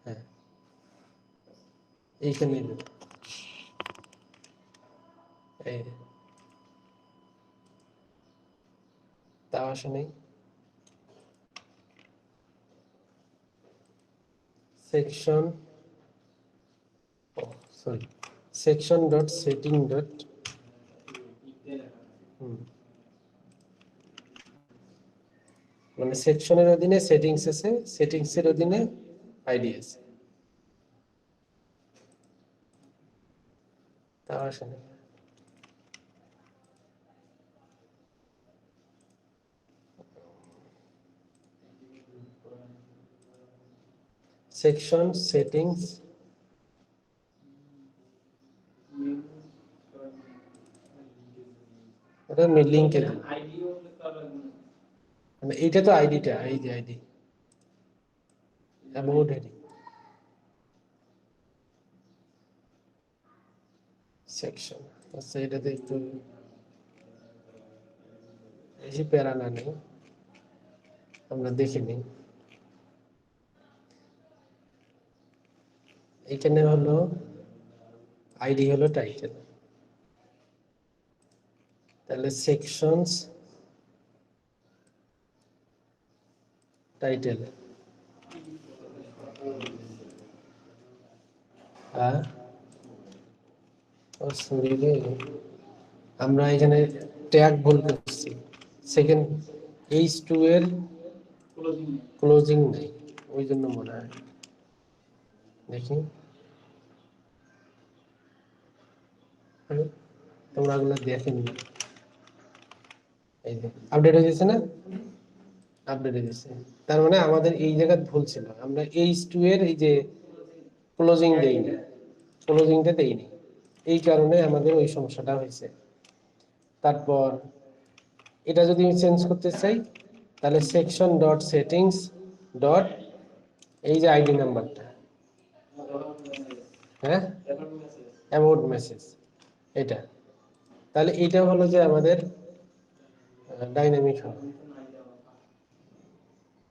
হ্যাঁ এইখানে, এই তাও আসে নেই। Section, sorry, section dot setting dot, মানে সেকশনের অধীনে সেটিংস আছে, সেটিংসের অধীনে আইডি আছে, তাও আসে না। সেকশন সেটিংস, লিংকে মানে এইটা তো আইডিটা, এই যে আইডি অ্যাবাউট হেডিং সেকশন। আচ্ছা এটাতে একটু বেশি প্যারা না নেই, আমরা দেখে নিই। এখানে হলো আইডি হলো টাইটেল, তাহলে সেকশনস টাইটেল সরি রে, আমরা এখানে ট্যাগ ভুল করছি। সেকেন্ড H2 এর ক্লোজিং নেই, ওই জন্য মনে হয়। দেখি তোমরা ওগুলো দেখেনি, এই যে আপডেট হয়ে গেছে না, আপডেট হয়ে গেছে। তার মানে আমাদের এই জায়গায় ভুল ছিল, আমরা H2 এর এই যে ক্লোজিং দেইনি, ক্লোজিংটা দেইনি, এই কারণে আমাদের ওই সমস্যাটা হয়েছে। তারপর এটা যদি আমি চেঞ্জ করতে চাই, তাহলে সেকশন ডট সেটিংস ডট এই যে আইডি নাম্বারটা, হ্যাঁ অ্যাবাউট মেসেজ, এটা তাহলে এইটা হলো যে আমাদের ডাইনামিক হবে।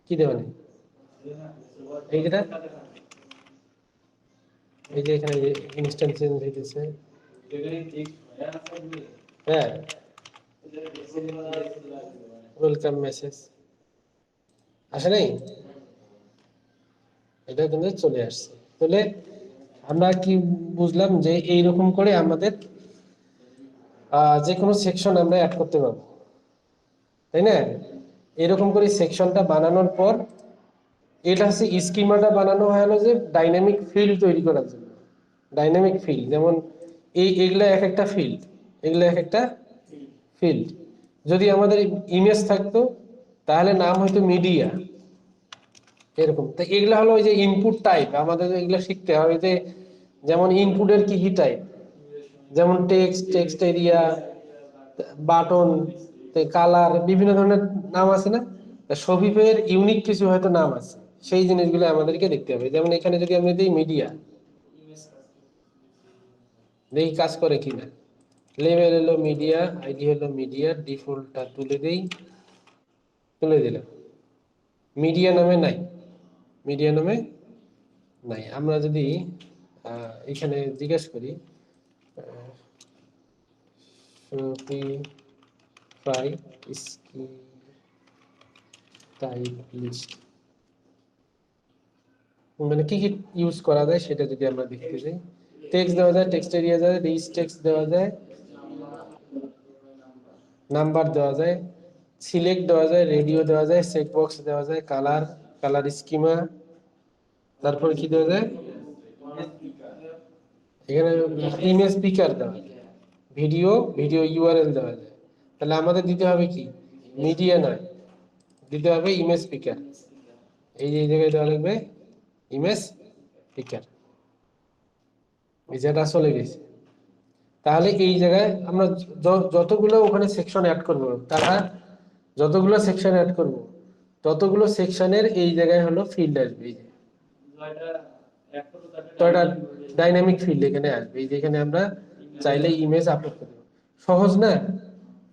কি দেওয়া নেই এইটা, এই যে এখানে ইনস্ট্যান্ট চেঞ্জ হইতেছে, হ্যাঁ ওয়েলকাম মেসেজ আসে নাই, এটা কিন্তু চলে আসছে। তাহলে আমরা কি বুঝলাম যে এইরকম করে আমাদের যে কোনো সেকশন আমরা অ্যাড করতে পারবো, তাই না? এরকম করে সেকশনটা বানানোর পর এটা হচ্ছে স্কিমাটা বানানো হয় হলো যে ডাইনামিক ফিল্ড তৈরি করার জন্য। ডাইনামিক ফিল্ড যেমন এইগুলা এক একটা ফিল্ড, এগুলা এক একটা ফিল্ড। যদি আমাদের ইমেজ থাকতো তাহলে নাম হয়তো মিডিয়া, এরকম। তো এগুলা হলো ওই যে ইনপুট টাইপ, আমাদের এগুলা শিখতে হবে যে যেমন ইনপুটের কি কি টাইপ, যেমন text, text area, button, colour, বিভিন্ন ধরনের নাম আছে না? শফিফের ইউনিক কিছু হয়তো নাম আছে, সেই জিনিসগুলো আমাদেরকে দেখতে হবে। যেমন এখানে যদি আমরা দিই মিডিয়া, দেখি কাজ করে কিনা। লেভেল হলো মিডিয়া, আইডি হলো মিডিয়া, ডিফল্টটা তুলে দেই, তুলে দিলাম। মিডিয়া নামে নাই, মিডিয়া নামে নাই। আমরা যদি এখানে জিজ্ঞেস করি শপিফাই স্কিম টাইপ লিস্ট, মানে কি কি ইউজ করা যায় সেটা যদি আমরা দেখতে যাই, টেক্সট দেওয়া যায়, টেক্সট এরিয়া যায়, রিচ টেক্সট দেওয়া যায়, নাম্বার দেওয়া যায়, সিলেক্ট দেওয়া যায়, রেডিও দেওয়া যায়, চেকবক্স দেওয়া যায়, কালার, কালার স্কিমা, তারপরে কি দেওয়া যায়, এখানে ইমেজ পিকার দেওয়া যায়, ভিডিও, ভিডিও ইউআরএল দেওয়া যায়। তাহলে আমাদের দিতে হবে কি, মিডিয়া নয়, দিতে হবে ইমেজ পিকার। এই যে এই জায়গায় দেওয়া লাগবে ইমেজ পিকার, এই যেটা চলে গেছে। তাহলে এই জায়গায় আমরা যতগুলো ওখানে সেকশন অ্যাড করব, তারা যতগুলো সেকশন অ্যাড করব ততগুলো সেকশনের এই জায়গায় হলো ফিল্ড আসবে, এই যে তো ডাইনামিক ফিল্ড এখানে আসবে। এই যে এখানে আমরা চাইলে ইমেজ আপলোড করব। সহজ না,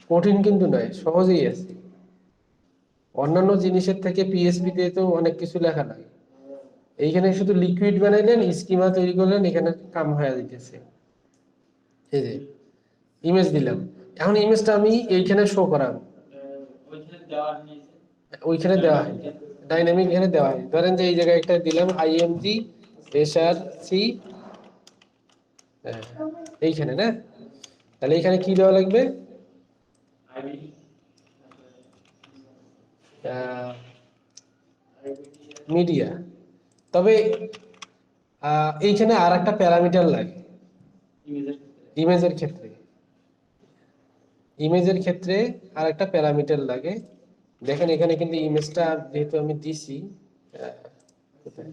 কঠিন কিন্তু নয়, সহজেই আছে। অন্যান্য জিনিসের থেকে পিএসপি তে তো অনেক কিছু লেখা লাগে, এইখানে শুধু লিকুইড বানাইলেন, স্কিমা তৈরি করলেন, এখানে কাম হয়ে যেতেছে। এই যে ইমেজ দিলাম, এখন ইমেজটা আমি এইখানে শো করাবো, ওইখানে দেওয়া হয় ডাইনামিক, এখানে দেওয়া হয়। ধরেন যে এই জায়গায় একটা দিলাম আইএমজি এসআর সি, এইখানে না, তাহলে এখানে কি দেওয়া লাগবে, মিডিয়া। তবে এইখানে আর একটা প্যারামিটার লাগে ইমেজের ক্ষেত্রে, ইমেজের ক্ষেত্রে আর একটা প্যারামিটার লাগে। দেখেন এখানে কিন্তু ইমেজটা যেহেতু আমি দিছি, কোথায়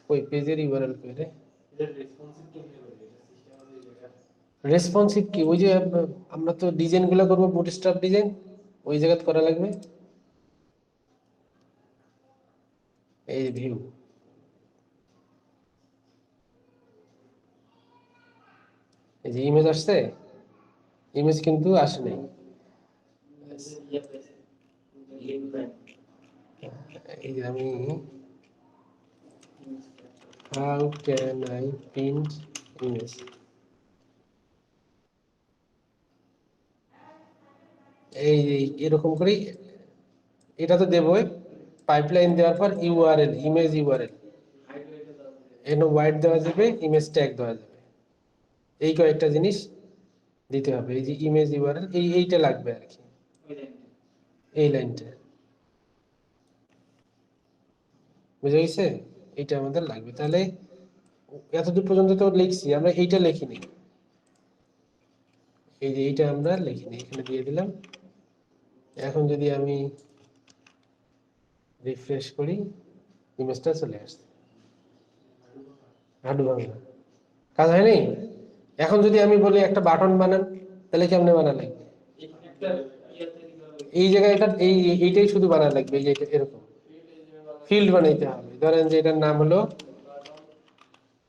ওই পেজের ইউআরএল করে রেসপন্সিভ কি, ওই যে আমরা তো ডিজাইন গুলো করবো বুটস্ট্র্যাপ ডিজাইন, ওই জায়গায় করা লাগবে। এই ভিউ, এই যে ইমেজ আসছে, ইমেজ কিন্তু আসে নাই। এই যে আমি how can I print image, এই এরকম করি। এটা তো দেবো পাইপলাইন দেওয়ার পর ইউআরএল, ইমেজ ইউআরএল, এখানে ওয়াইড দেওয়া যাবে, ইমেজ ট্যাগ দেওয়া যাবে, এই কয়েকটা জিনিস দিতে হবে। এই যে ইমেজ ইউআরএল, এইটা লাগবে আর কি, এই লাইনটা, বুঝে গেছে? এইটা আমাদের লাগবে। তাহলে এতদূর পর্যন্ত তো লিখছি আমরা, এইটা লিখিনি, এই যে এইটা আমরা লিখিনি, এখানে দিয়ে দিলাম। এখন যদি আমি রিফ্রেশ করি, ইমেজটা চলে আসছে, হাঁটু ভাঙা, কাজ হয়নি। এখন যদি আমি বলি একটা বাটন বানান, তাহলে কেমনে বানা লাগবে? এই জায়গায় এটা এইটাই শুধু বানা লাগবে, এই যে এরকম ফিল্ড বানাইতে হবে। ধরেন যে এটার নাম হলো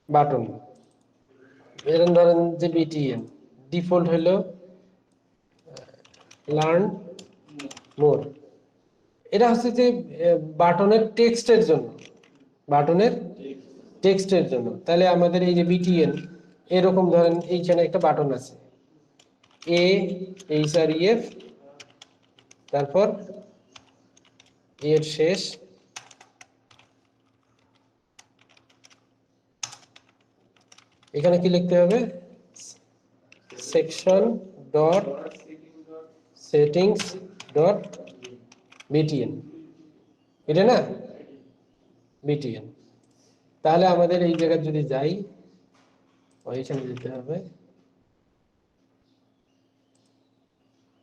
বাটন, এরকম ধরেন যে বিটিএন, ডিফল্ট হলো লার্ন মোর। এটা হচ্ছে যে বাটনের টেক্সটের জন্য, বাটনের টেক্সটের জন্য। তাহলে আমাদের এই যে বিটিএন, এরকম ধরেন এইখানে একটা বাটন আছে, এ এইচ আর ইএফ, তারপর এর শেষ এখানে কি লিখতে হবে? Section dot settings dot BTN, এটা না বিটিএন। তাহলে আমাদের এই জায়গায় যদি যাই, ওইখানে যেতে হবে,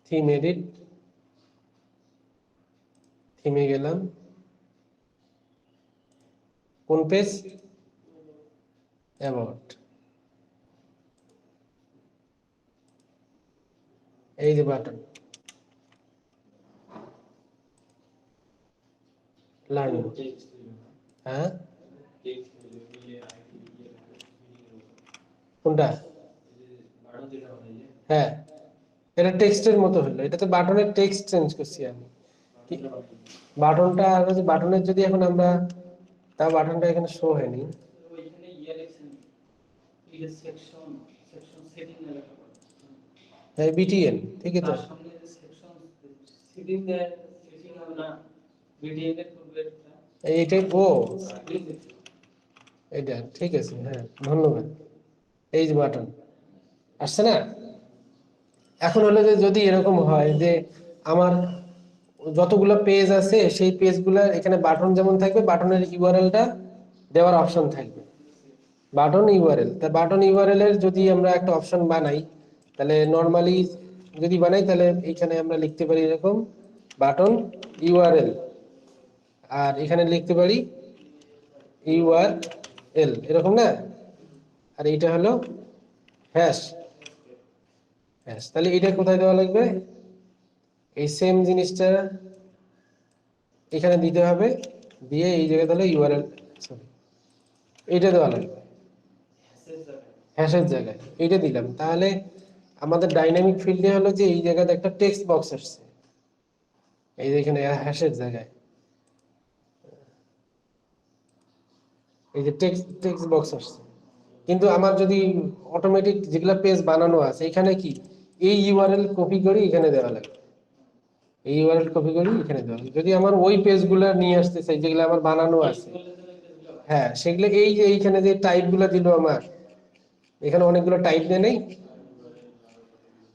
থিম এডিট, থিমে গেলাম, কোন পেজ? অ্যাবাউট, এই যে বাটন লার্ন, হ্যাঁ কোনটা? হ্যাঁ, এটা টেক্সটের মতো হলো, এটা তো বাটনের টেক্সট চেঞ্জ করছি আমি। বাটনটা বাটনের যদি এখন আমরা, তা বাটনটা এখানে শো হয়নি, হ্যাঁ বিটিএন ঠিকই তো, এইটাই ও, এটা ঠিক আছে, হ্যাঁ ধন্যবাদ। এই যে বাটন আসছে না? এখন হলো যে যদি এরকম হয় যে আমার যতগুলো পেজ আছে সেই পেজগুলো এখানে বাটন যেমন থাকবে, বাটনের ইউআরএলটা দেওয়ার অপশন থাকবে, বাটন ইউআরএল। তা বাটন ইউআরএল এর যদি আমরা একটা অপশন বানাই, তাহলে নরমালি যদি বানাই, তাহলে এখানে আমরা লিখতে পারি এরকম বাটন ইউআরএল, আর এখানে লিখতে পারি ইউআরএল, এরকম না? আর এইটা হলো হ্যাশ, হ্যাশ। তাহলে এটা কোথায় দেওয়া লাগবে? এই সেম জিনিসটা এখানে দিতে হবে, দিয়ে এই জায়গায় তাহলে ইউআরএল, সরি এইটা দেওয়া লাগবে হ্যাশের জায়গায়, এইটা দিলাম। তাহলে আমাদের ডাইনামিক ফিল্ডে হলো যে এই জায়গাতে একটা টেক্সট বক্স আসছে, এই যে এখানে হ্যাশের জায়গায় এই যে টেক্সট বক্স আসছে। কিন্তু আমার যদি অটোমেটিক যেগুলা পেজ বানানো আছে, এখানে কি এই ইউআরএল কপি করে এখানে দেওয়া লাগবে, এই ইউআরএল কপি করি এখানে দেওয়া লাগবে। যদি আমার ওই পেজগুলো নিয়ে আসতে চাই যেগুলো আমার বানানো আছে, হ্যাঁ সেগুলো এই যে এইখানে যে টাইপ গুলো দিল আমার, এখানে অনেকগুলো টাইপ দেয় নেই,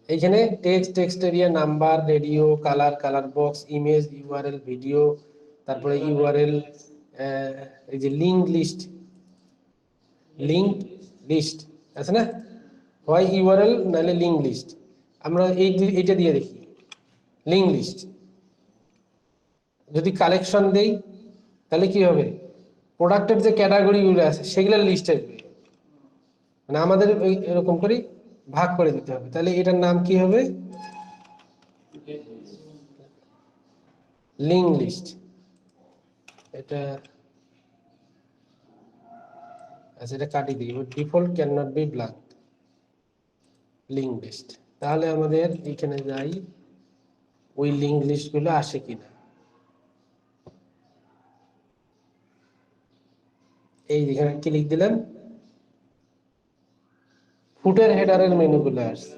এইখানে text, text area, number, radio, colour, colour box, image, URL, video, তারপরে ইউআরএল, এই যে লিঙ্ক লিস্ট, লিঙ্ক লিস্ট আছে না, হয় ইউআরএল নাহলে লিঙ্ক লিস্ট। আমরা এইটা দিয়ে দেখি লিঙ্ক লিস্ট। যদি কালেকশন দেই তাহলে কি হবে? প্রোডাক্টের যে ক্যাটাগরিগুলো আছে সেগুলোর লিস্ট আসবে, মানে আমাদের এরকম করে ভাগ করে দিতে হবে। তাহলে এটার নাম কি হবে? Link list. এটা আচ্ছা, এটা কাটি দিই, default can not be blank, link list. তাহলে আমাদের এখানে যাই, ওই লিঙ্ক লিস্ট গুলো আসে কিনা। এই এখানে ক্লিক দিলাম, ফুটার হেডারের মেনুগুলো আসছে,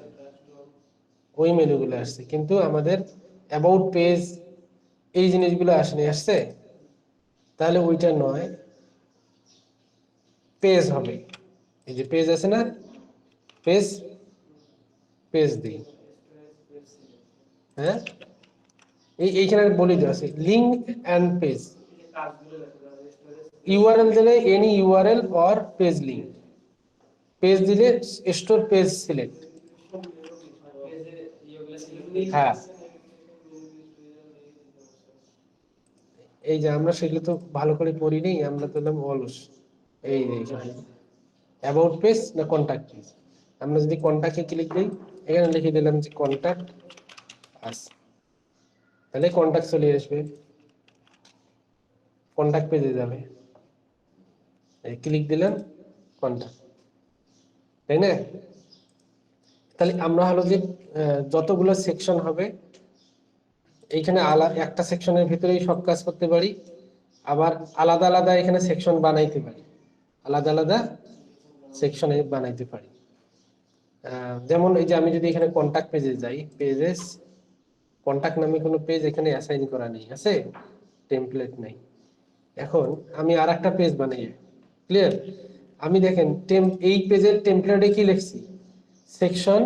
ওই মেনুগুলো আসছে, কিন্তু আমাদের অ্যাবাউট পেজ এই জিনিসগুলো আসেনি। আসছে? তাহলে ওইটা নয়, পেজ হবে। এই যে পেজ আছে না, পেজ, পেজ দিই। হ্যাঁ, এইখানে বলে দেওয়া আছে লিঙ্ক অ্যান্ড পেজ। ইউআরএল দিলে any URL or page link, page দিলে স্টোর পেজ সিলেক্ট। হ্যাঁ, এই যে আমরা সেগুলো তো ভালো করে পড়িনি, আমরা তো হলাম অলস। এই অ্যাবাউট পেজ না কন্টাক্ট পেজ, আমরা যদি কন্টাক্টে ক্লিক দিই, এখানে লিখে দিলাম যে কন্টাক্ট আস, তাহলে কন্টাক্ট চলে আসবে, কন্টাক্ট পেজে যাবে। এই ক্লিক দিলাম, কন্টাক্ট, তাই না? তাহলে আমরা হলো যে যতগুলো সেকশন হবে এইখানে একটা সেকশনের ভিতরেই সব কাজ করতে পারি, আবার আলাদা আলাদা এখানে সেকশন বানাইতে পারি, আলাদা আলাদা সেকশনে বানাইতে পারি। যেমন এই যে আমি যদি এখানে কন্টাক্ট পেজে যাই, পেজেস, কন্টাক্ট নামে কোনো পেজ এখানে অ্যাসাইন করা নেই, আছে টেমপ্লেট নেই। এখন আমি আর একটা পেজ বানাই, ক্লিয়ার? আমি দেখেন এই পেজের টেমপ্লেটে কি লিখছি, সেকশন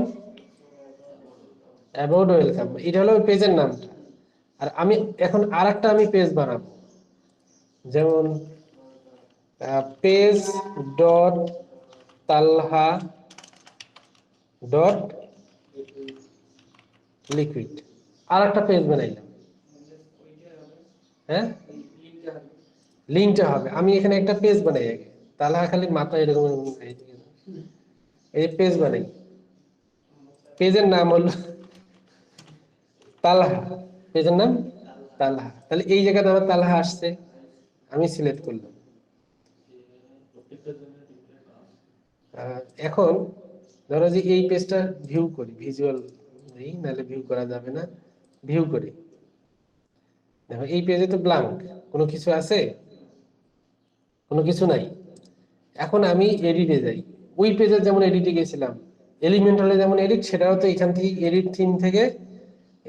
অ্যাবাউট ওয়েলকাম, এটা হলো পেজের নামটা। আর আমি এখন আর একটা আমি পেজ বানাবো, যেমন পেজ ডট তালহা ডট লিকুইড, আর একটা পেজ বানাইলাম। হ্যাঁ, লিঙ্কটা হবে, আমি এখানে একটা পেজ বানাই আগে, তালহা খালি মাথা এরকম এরকম এই পেজ বানাই, পেজের নাম হলো তালহা, পেজের নাম তালহা। তাহলে এই জায়গাতে আমার তালহা আসছে, আমি সিলেক্ট করলাম। এখন ধরো যে এই পেজটা ভিউ করি, ভিজুয়াল নেই, নাহলে ভিউ করা যাবে না, ভিউ করি। দেখো এই পেজে তো ব্ল্যাঙ্ক, কোনো কিছু আছে? কোনো কিছু নাই। এখন আমি এডিটে যাই, ওই পেজে যেমন এডিটে গেছিলাম, এলিমেন্টালে যেমন এডিট, সেটাও তো এখান থেকে এডিট থিম থেকে,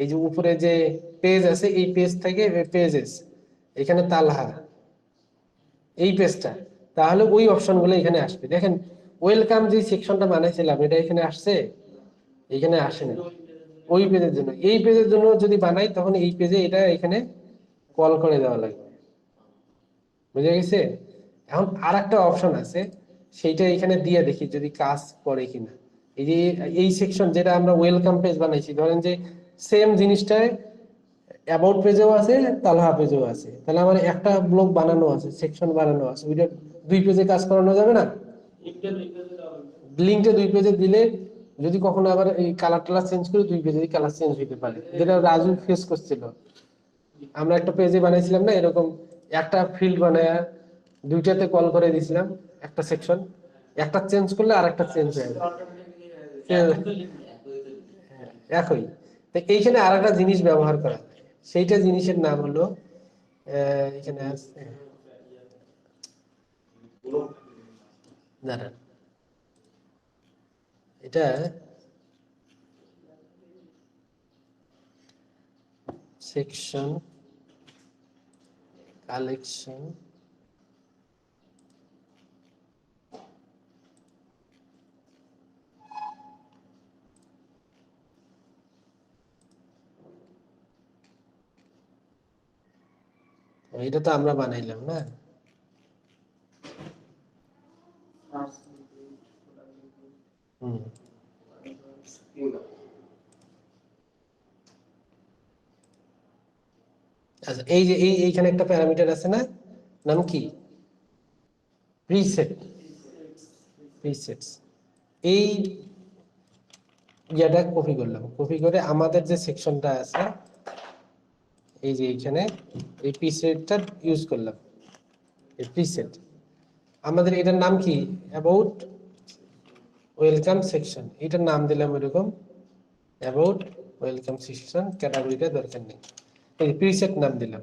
এই যে উপরে যে পেজ আছে এই পেজ থেকে পেজেস, এখানে তালহা এই পেজটা, তাহলে ওই অপশনগুলো এখানে আসবে। দেখেন ওয়েলকাম যে সেকশনটা বানাইছিলাম এটা এখানে আসছে, এখানে আসে না। ওই পেজের জন্য, এই পেজের জন্য যদি বানাই তখন এই পেজে এটা এখানে কল করে দেওয়া লাগবে, বুঝে গেছে? এখন আর একটা অপশন আছে, সেইটা এখানে দিয়ে দেখি যদি কাজ করে কিনা। এই যে এই সেকশন যেটা আমরা ওয়েলকাম পেজ বানাইছি, ধরেন যে সেম জিনিসটায় অ্যাবাউট পেজেও আছে, তালহা পেজেও আছে, তাহলে আমার একটা ব্লক বানানো আছে, সেকশন বানানো আছে, ওইটা দুই পেজে কাজ করানো যাবে না? লিঙ্কটা দুই পেজে দিলে যদি কখনো আবার এই কালার টালার চেঞ্জ করে দুই পেজে কালার চেঞ্জ হতে পারে, যেটা রাজু ফেস করছিল। আমরা একটা পেজে বানাইছিলাম না এরকম, একটা ফিল্ড বানায় দুইটাতে কল করে দিয়েছিলাম, একটা সেকশন, একটা চেঞ্জ করলে আর একটা চেঞ্জ হয়ে যাবে, একই। তো এইখানে আর একটা জিনিস ব্যবহার করা যায়, সেইটা জিনিসের নাম হলো এখানে আছে, দাঁড়ান, এটা সেকশন কালেকশন, এটা তো আমরা বানাইলাম না। হুম, আচ্ছা, এই যে এইখানে একটা প্যারামিটার আছে না, নাম কি? Preset, presets. এই ইয়াটা কপি করলাম, কপি করে আমাদের যে সেকশনটা আছে এই যে এইখানে এই প্রিসেটটা ইউজ করলাম। এই প্রিসেট আমাদের এটার নাম কি, অ্যাবাউট ওয়েলকাম সেকশন, এটার নাম দিলাম এরকম অ্যাবাউট ওয়েলকাম সেকশন, ক্যাটাগরিটা দরকার নেই, এই প্রিসেট নাম দিলাম।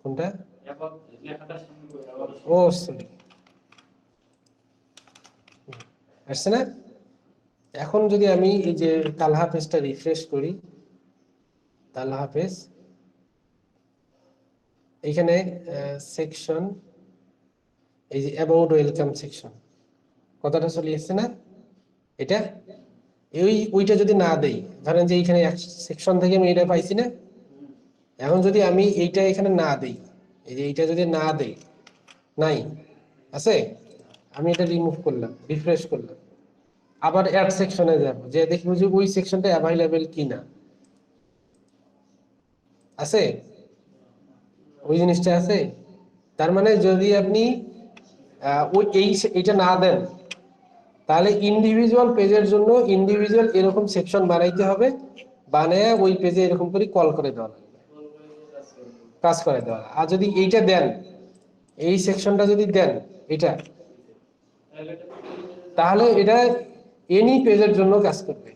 কোনটা, ও সরি আসছে না। এখন যদি আমি এই যে তালহা পেজটা রিফ্রেশ করি, তালহা পেজ, এইখানে সেকশন এই যে অ্যাবাউট ওয়েলকাম সেকশন কথাটা চলে এসছে না, এটা ওইটা যদি না দেই, ধরেন যে এইখানে সেকশন থেকে আমি এটা পাইছি না, এখন যদি আমি এইটা এখানে না দেই, এই যে এইটা যদি না দেই, নাই আছে, আমি এটা রিমুভ করলাম, রিফ্রেশ করলাম, আবার অ্যাড সেকশনে যাব, যে দেখবো যে ওই সেকশনটা অ্যাভেলেবেল কিনা, আছে ওই জিনিসটা আছে। তার মানে যদি আপনি ওই এইটা না দেন, তাহলে ইন্ডিভিজুয়াল পেজের জন্য ইন্ডিভিজুয়াল এরকম সেকশন বানাইতে হবে, বানায় ওই পেজে এরকম করে কল করে দেওয়া লাগবে, কাজ করে দেওয়া। আর যদি এইটা দেন, এই সেকশনটা যদি দেন এটা, তাহলে এটা এনি পেজের জন্য কাজ করবে।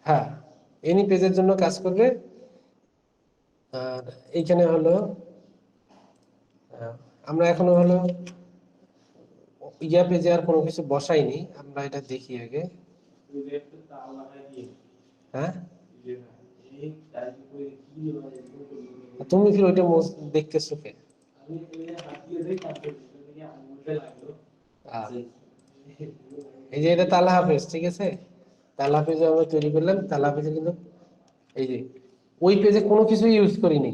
হ্যাঁ, এনি পেজের জন্য কাজ করবে। আর এইখানে হলো আমরা এখনো হলো ইয়া পেজে আর কোনো কিছু বসাইনি, আমরা এটা দেখি আগে। হ্যাঁ, তুমি কি ওইটা দেখতেছো কে? আহ, এই যে এটা তালা হাফেজ, ঠিক আছে, তালা পেজে আমরা তৈরি করলাম, তালা পেজে কিন্তু এই যে ওই পেজে কোনো কিছু ইউজ করিনি,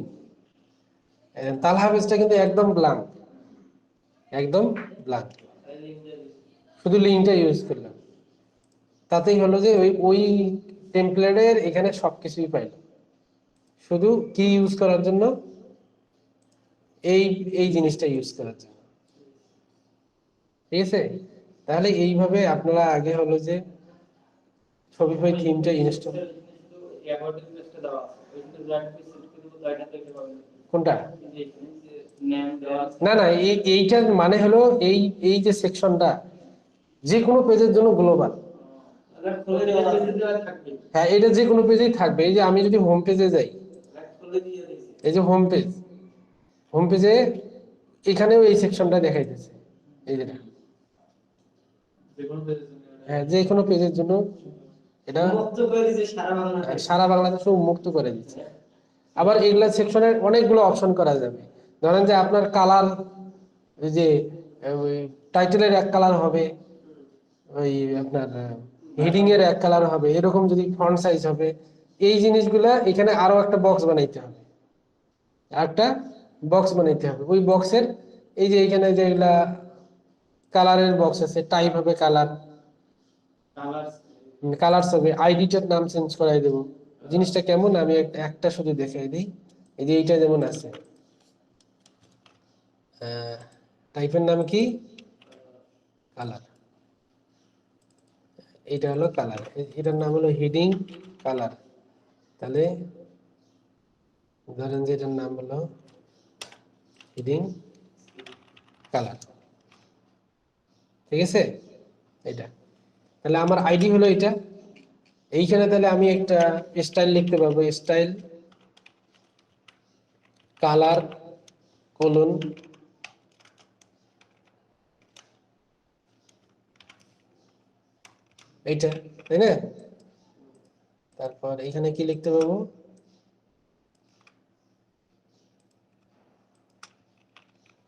তালা হাফেজটা কিন্তু একদম ব্ল্যাঙ্ক, একদম ব্ল্যাঙ্ক, শুধু লিঙ্কটা ইউজ করলাম, তাতেই হলো যে ওই ওই টেমপ্লেটের এখানে সবকিছুই পাইলাম, শুধু কি ইউজ করার জন্য, এই এই জিনিসটা ইউজ করার জন্য, ঠিক আছে। তাহলে এইভাবে আপনারা আগে হলো যে শপিফাই থিমটা ইনস্টল, কোনটা, না না এইটার মানে হলো এই এই যে সেকশনটা যে কোনো পেজের জন্য গ্লোবাল। হ্যাঁ, এটা যে কোনো পেজেই থাকবে। এই যে আমি যদি হোম পেজে যাই, এই যে হোম পেজ, হোম পেজে এখানেও এই সেকশনটা দেখাইতেছে, এই যেটা, হ্যাঁ যে কোনো পেজের জন্য এটা সারা বাংলাদেশে উন্মুক্ত করে দিচ্ছে। আবার এগুলা সেকশনের অনেকগুলো অপশন করা যাবে, ধরেন যে আপনার কালার, ওই যে ওই টাইটেলের এক কালার হবে, ওই আপনার হেডিং এর এক কালার হবে, এরকম যদি ফন্ট সাইজ হবে, এই জিনিসগুলা এখানে আরো একটা বক্স বানাইতে হবে, একটা বক্স বানাইতে হবে, ওই বক্সের এই যে এখানে যেগুলা কালারের বক্স আছে, টাইপ হবে কালার, কালার হবে, আইডিটার নাম চেঞ্জ করাই দেবো। জিনিসটা কেমন আমি একটা শুধু দেখাই দিই, এই যে এইটা যেমন আছে, টাইপের নাম কি, কালার, এটা হলো কালার, এটার নাম হলো হেডিং কালার, তাহলে ধরেন যে এটার নাম হলো হেডিং কালার, ঠিক আছে, এটা, তাহলে আমার আইডি হলো এটা। এইখানে তাহলে আমি একটা স্টাইল লিখতে পারবো, স্টাইল কালার কোলন, এইটা, তাই না। তারপর এখানে কি লিখতে পারবো,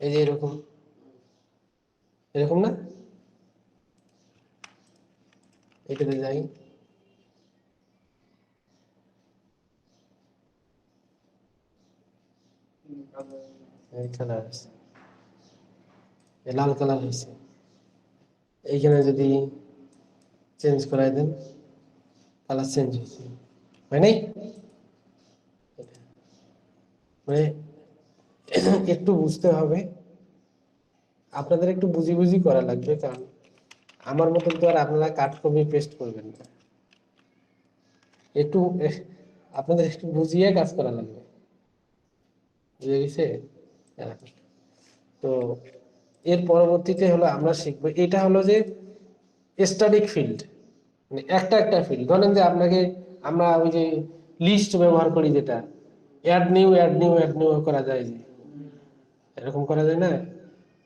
এই যে এরকম, এরকম না, এটাতে যাই, এই কালার আছে, এই লাল কালার হয়েছে, এইখানে যদি চেঞ্জ করাই দেন, কালার চেঞ্জ হয়েছে, হয় নাই। মানে একটু বুঝতে হবে, আপনাদের একটু বুঝি বুঝি করা লাগবে, কারণ আমার মতন তো আর আপনারা কাট কপি পেস্ট করবেন না, একটু আপনাদের একটু বুঝিয়ে কাজ করা লাগবে, বুঝে গেছে? হ্যাঁ। তো এর পরবর্তীতে হলো আমরা শিখবো, এটা হলো যে স্ট্যাটিক ফিল্ড, মানে একটা একটা ফিল্ড। ধরেন যে আপনাকে, আমরা ওই যে লিস্ট ব্যবহার করি, যেটা add new add new add new করা যায়, যে এরকম করা যায় না?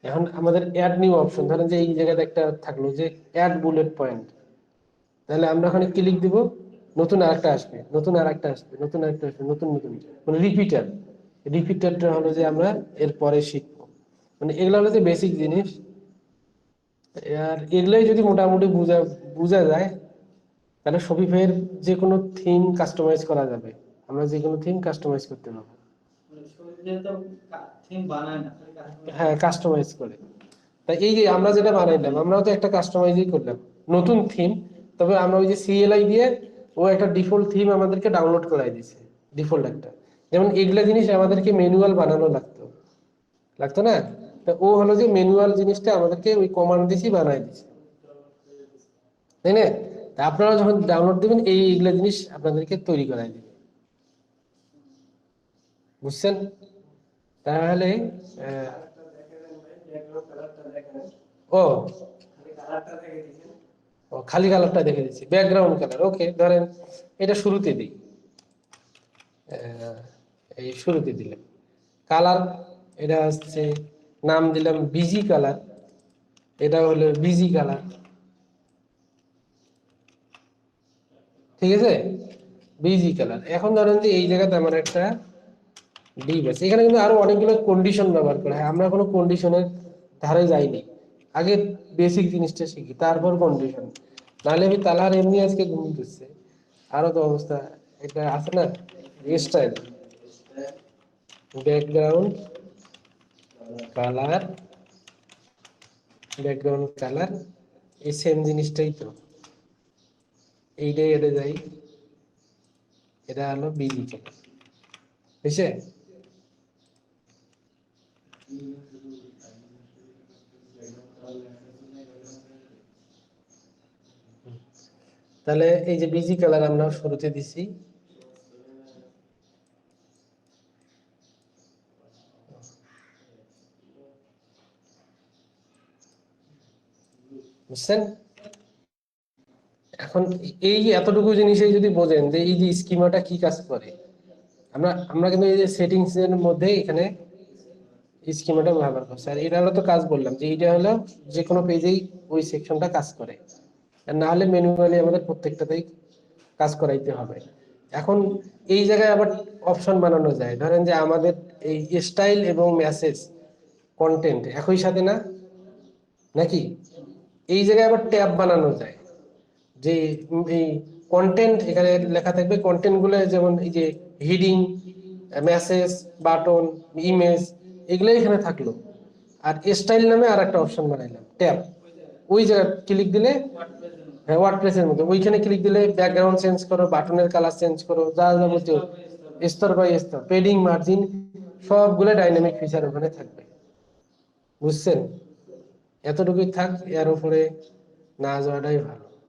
এখন আমাদের অ্যাড নিউ অপশন, ধরেন যে এই জায়গাতে একটা থাকলো যে অ্যাড বুলেট পয়েন্ট, তাহলে আমরা ওখানে ক্লিক দিব, নতুন আরেকটা আসবে, নতুন আরেকটা আসবে, নতুন আরেকটা আসবে, নতুন নতুন, মানে রিপিটার। রিপিটারটা হলো যে আমরা এরপরে শিখবো, মানে এগুলো হলো যে বেসিক জিনিস। আর এগুলোই যদি মোটামুটি বোঝা বোঝা যায়, তাহলে শপিফাইয়ের যে কোনো থিম কাস্টমাইজ করা যাবে, আমরা যে কোনো থিম কাস্টমাইজ করতে পারবো। হ্যাঁ, কাস্টমাইজ করে। তাই এই যে আমরা যেটা বানাইলাম, আমরাও তো একটা কাস্টমাইজই করলাম, নতুন থিম। তবে আমরা ওই যে সিএলআই দিয়ে ও একটা ডিফল্ট থিম আমাদেরকে ডাউনলোড করাই দিছে, ডিফল্ট একটা। যেমন এগুলা জিনিস আমাদেরকে ম্যানুয়াল বানানো লাগতো, লাগতো না? তা ও হলো যে ম্যানুয়াল জিনিসটা আমাদেরকে ওই কমান্ড দিছি বানাই দিছে, তাই না? তা আপনারা যখন ডাউনলোড দিবেন, এইগুলা জিনিস আপনাদেরকে তৈরি করাই দিবে, বুঝছেন? তাহলে আহ, ও ও খালি কালারটা দেখে দিচ্ছি, ব্যাকগ্রাউন্ড কালার। ওকে, ধরেন এটা শুরুতে দিই, এই শুরুতে দিলাম কালার, এটা হচ্ছে নাম দিলাম বিজি কালার, এটা হলো বিজি কালার, ঠিক আছে? Busy colour. এখন ধরেন যে এই জায়গাতে আমার একটা ডিপ আছে, এখানে কিন্তু আরো অনেকগুলো কন্ডিশন ব্যবহার করা হয়, আমরা কোনো কন্ডিশনের ধারে যাইনি, আগে বেসিক জিনিসটা শিখি, তারপর কন্ডিশন। নাহলে আমি তালার এমনি আজকে ঘুম দিচ্ছে, আরো তো অবস্থা। এটা আছে না, style, background colour, background colour, এই সেম জিনিসটাই তো, এইটাই এটা যাই, এটা হলো বিজি কালার, বুঝছে? তাহলে এই যে বিজি কালার আমরা শুরুতে দিছি, বুঝছেন? এখন এই যে এতটুকু জিনিসে যদি বোঝেন যে এই যে স্কিমাটা কি কাজ করে, আমরা আমরা কিন্তু এই যে সেটিংস এর মধ্যে এখানে স্কিমাটা ব্যবহার করছি, আর এটা হলো তো কাজ বললাম যে এইটা হলো যে কোনো পেজেই ওই সেকশনটা কাজ করে, আর না হলে ম্যানুয়ালি আমাদের প্রত্যেকটাতেই কাজ করাইতে হবে। এখন এই জায়গায় আবার অপশন বানানো যায়, ধরেন যে আমাদের এই স্টাইল এবং মেসেজ কন্টেন্ট একই সাথে না, নাকি? এই জায়গায় আবার ট্যাব বানানো যায়, যে এই কন্টেন্ট এখানে লেখা থাকবে, কন্টেন্ট গুলো যেমন এই যে হিডিং, মেসেজ, বাটন, ইমেজ, এগুলো এখানে থাকলো। আর স্টাইল নামে আর একটা অপশন বানাইলাম, ট্যাব, ওই জায়গায় ক্লিক দিলে, হ্যাঁ ওয়ার্ডপ্রেসের মধ্যে ওইখানে ক্লিক দিলে ব্যাকগ্রাউন্ড চেঞ্জ করো, বাটনের কালার চেঞ্জ করো, যা যাবতীয় স্তর বাই স্তর, পেডিং, মার্জিন, সবগুলো ডাইনামিক ফিচার ওখানে থাকবে, বুঝছেন? এতটুকুই থাক, এর উপরে না যাওয়াটাই ভালো।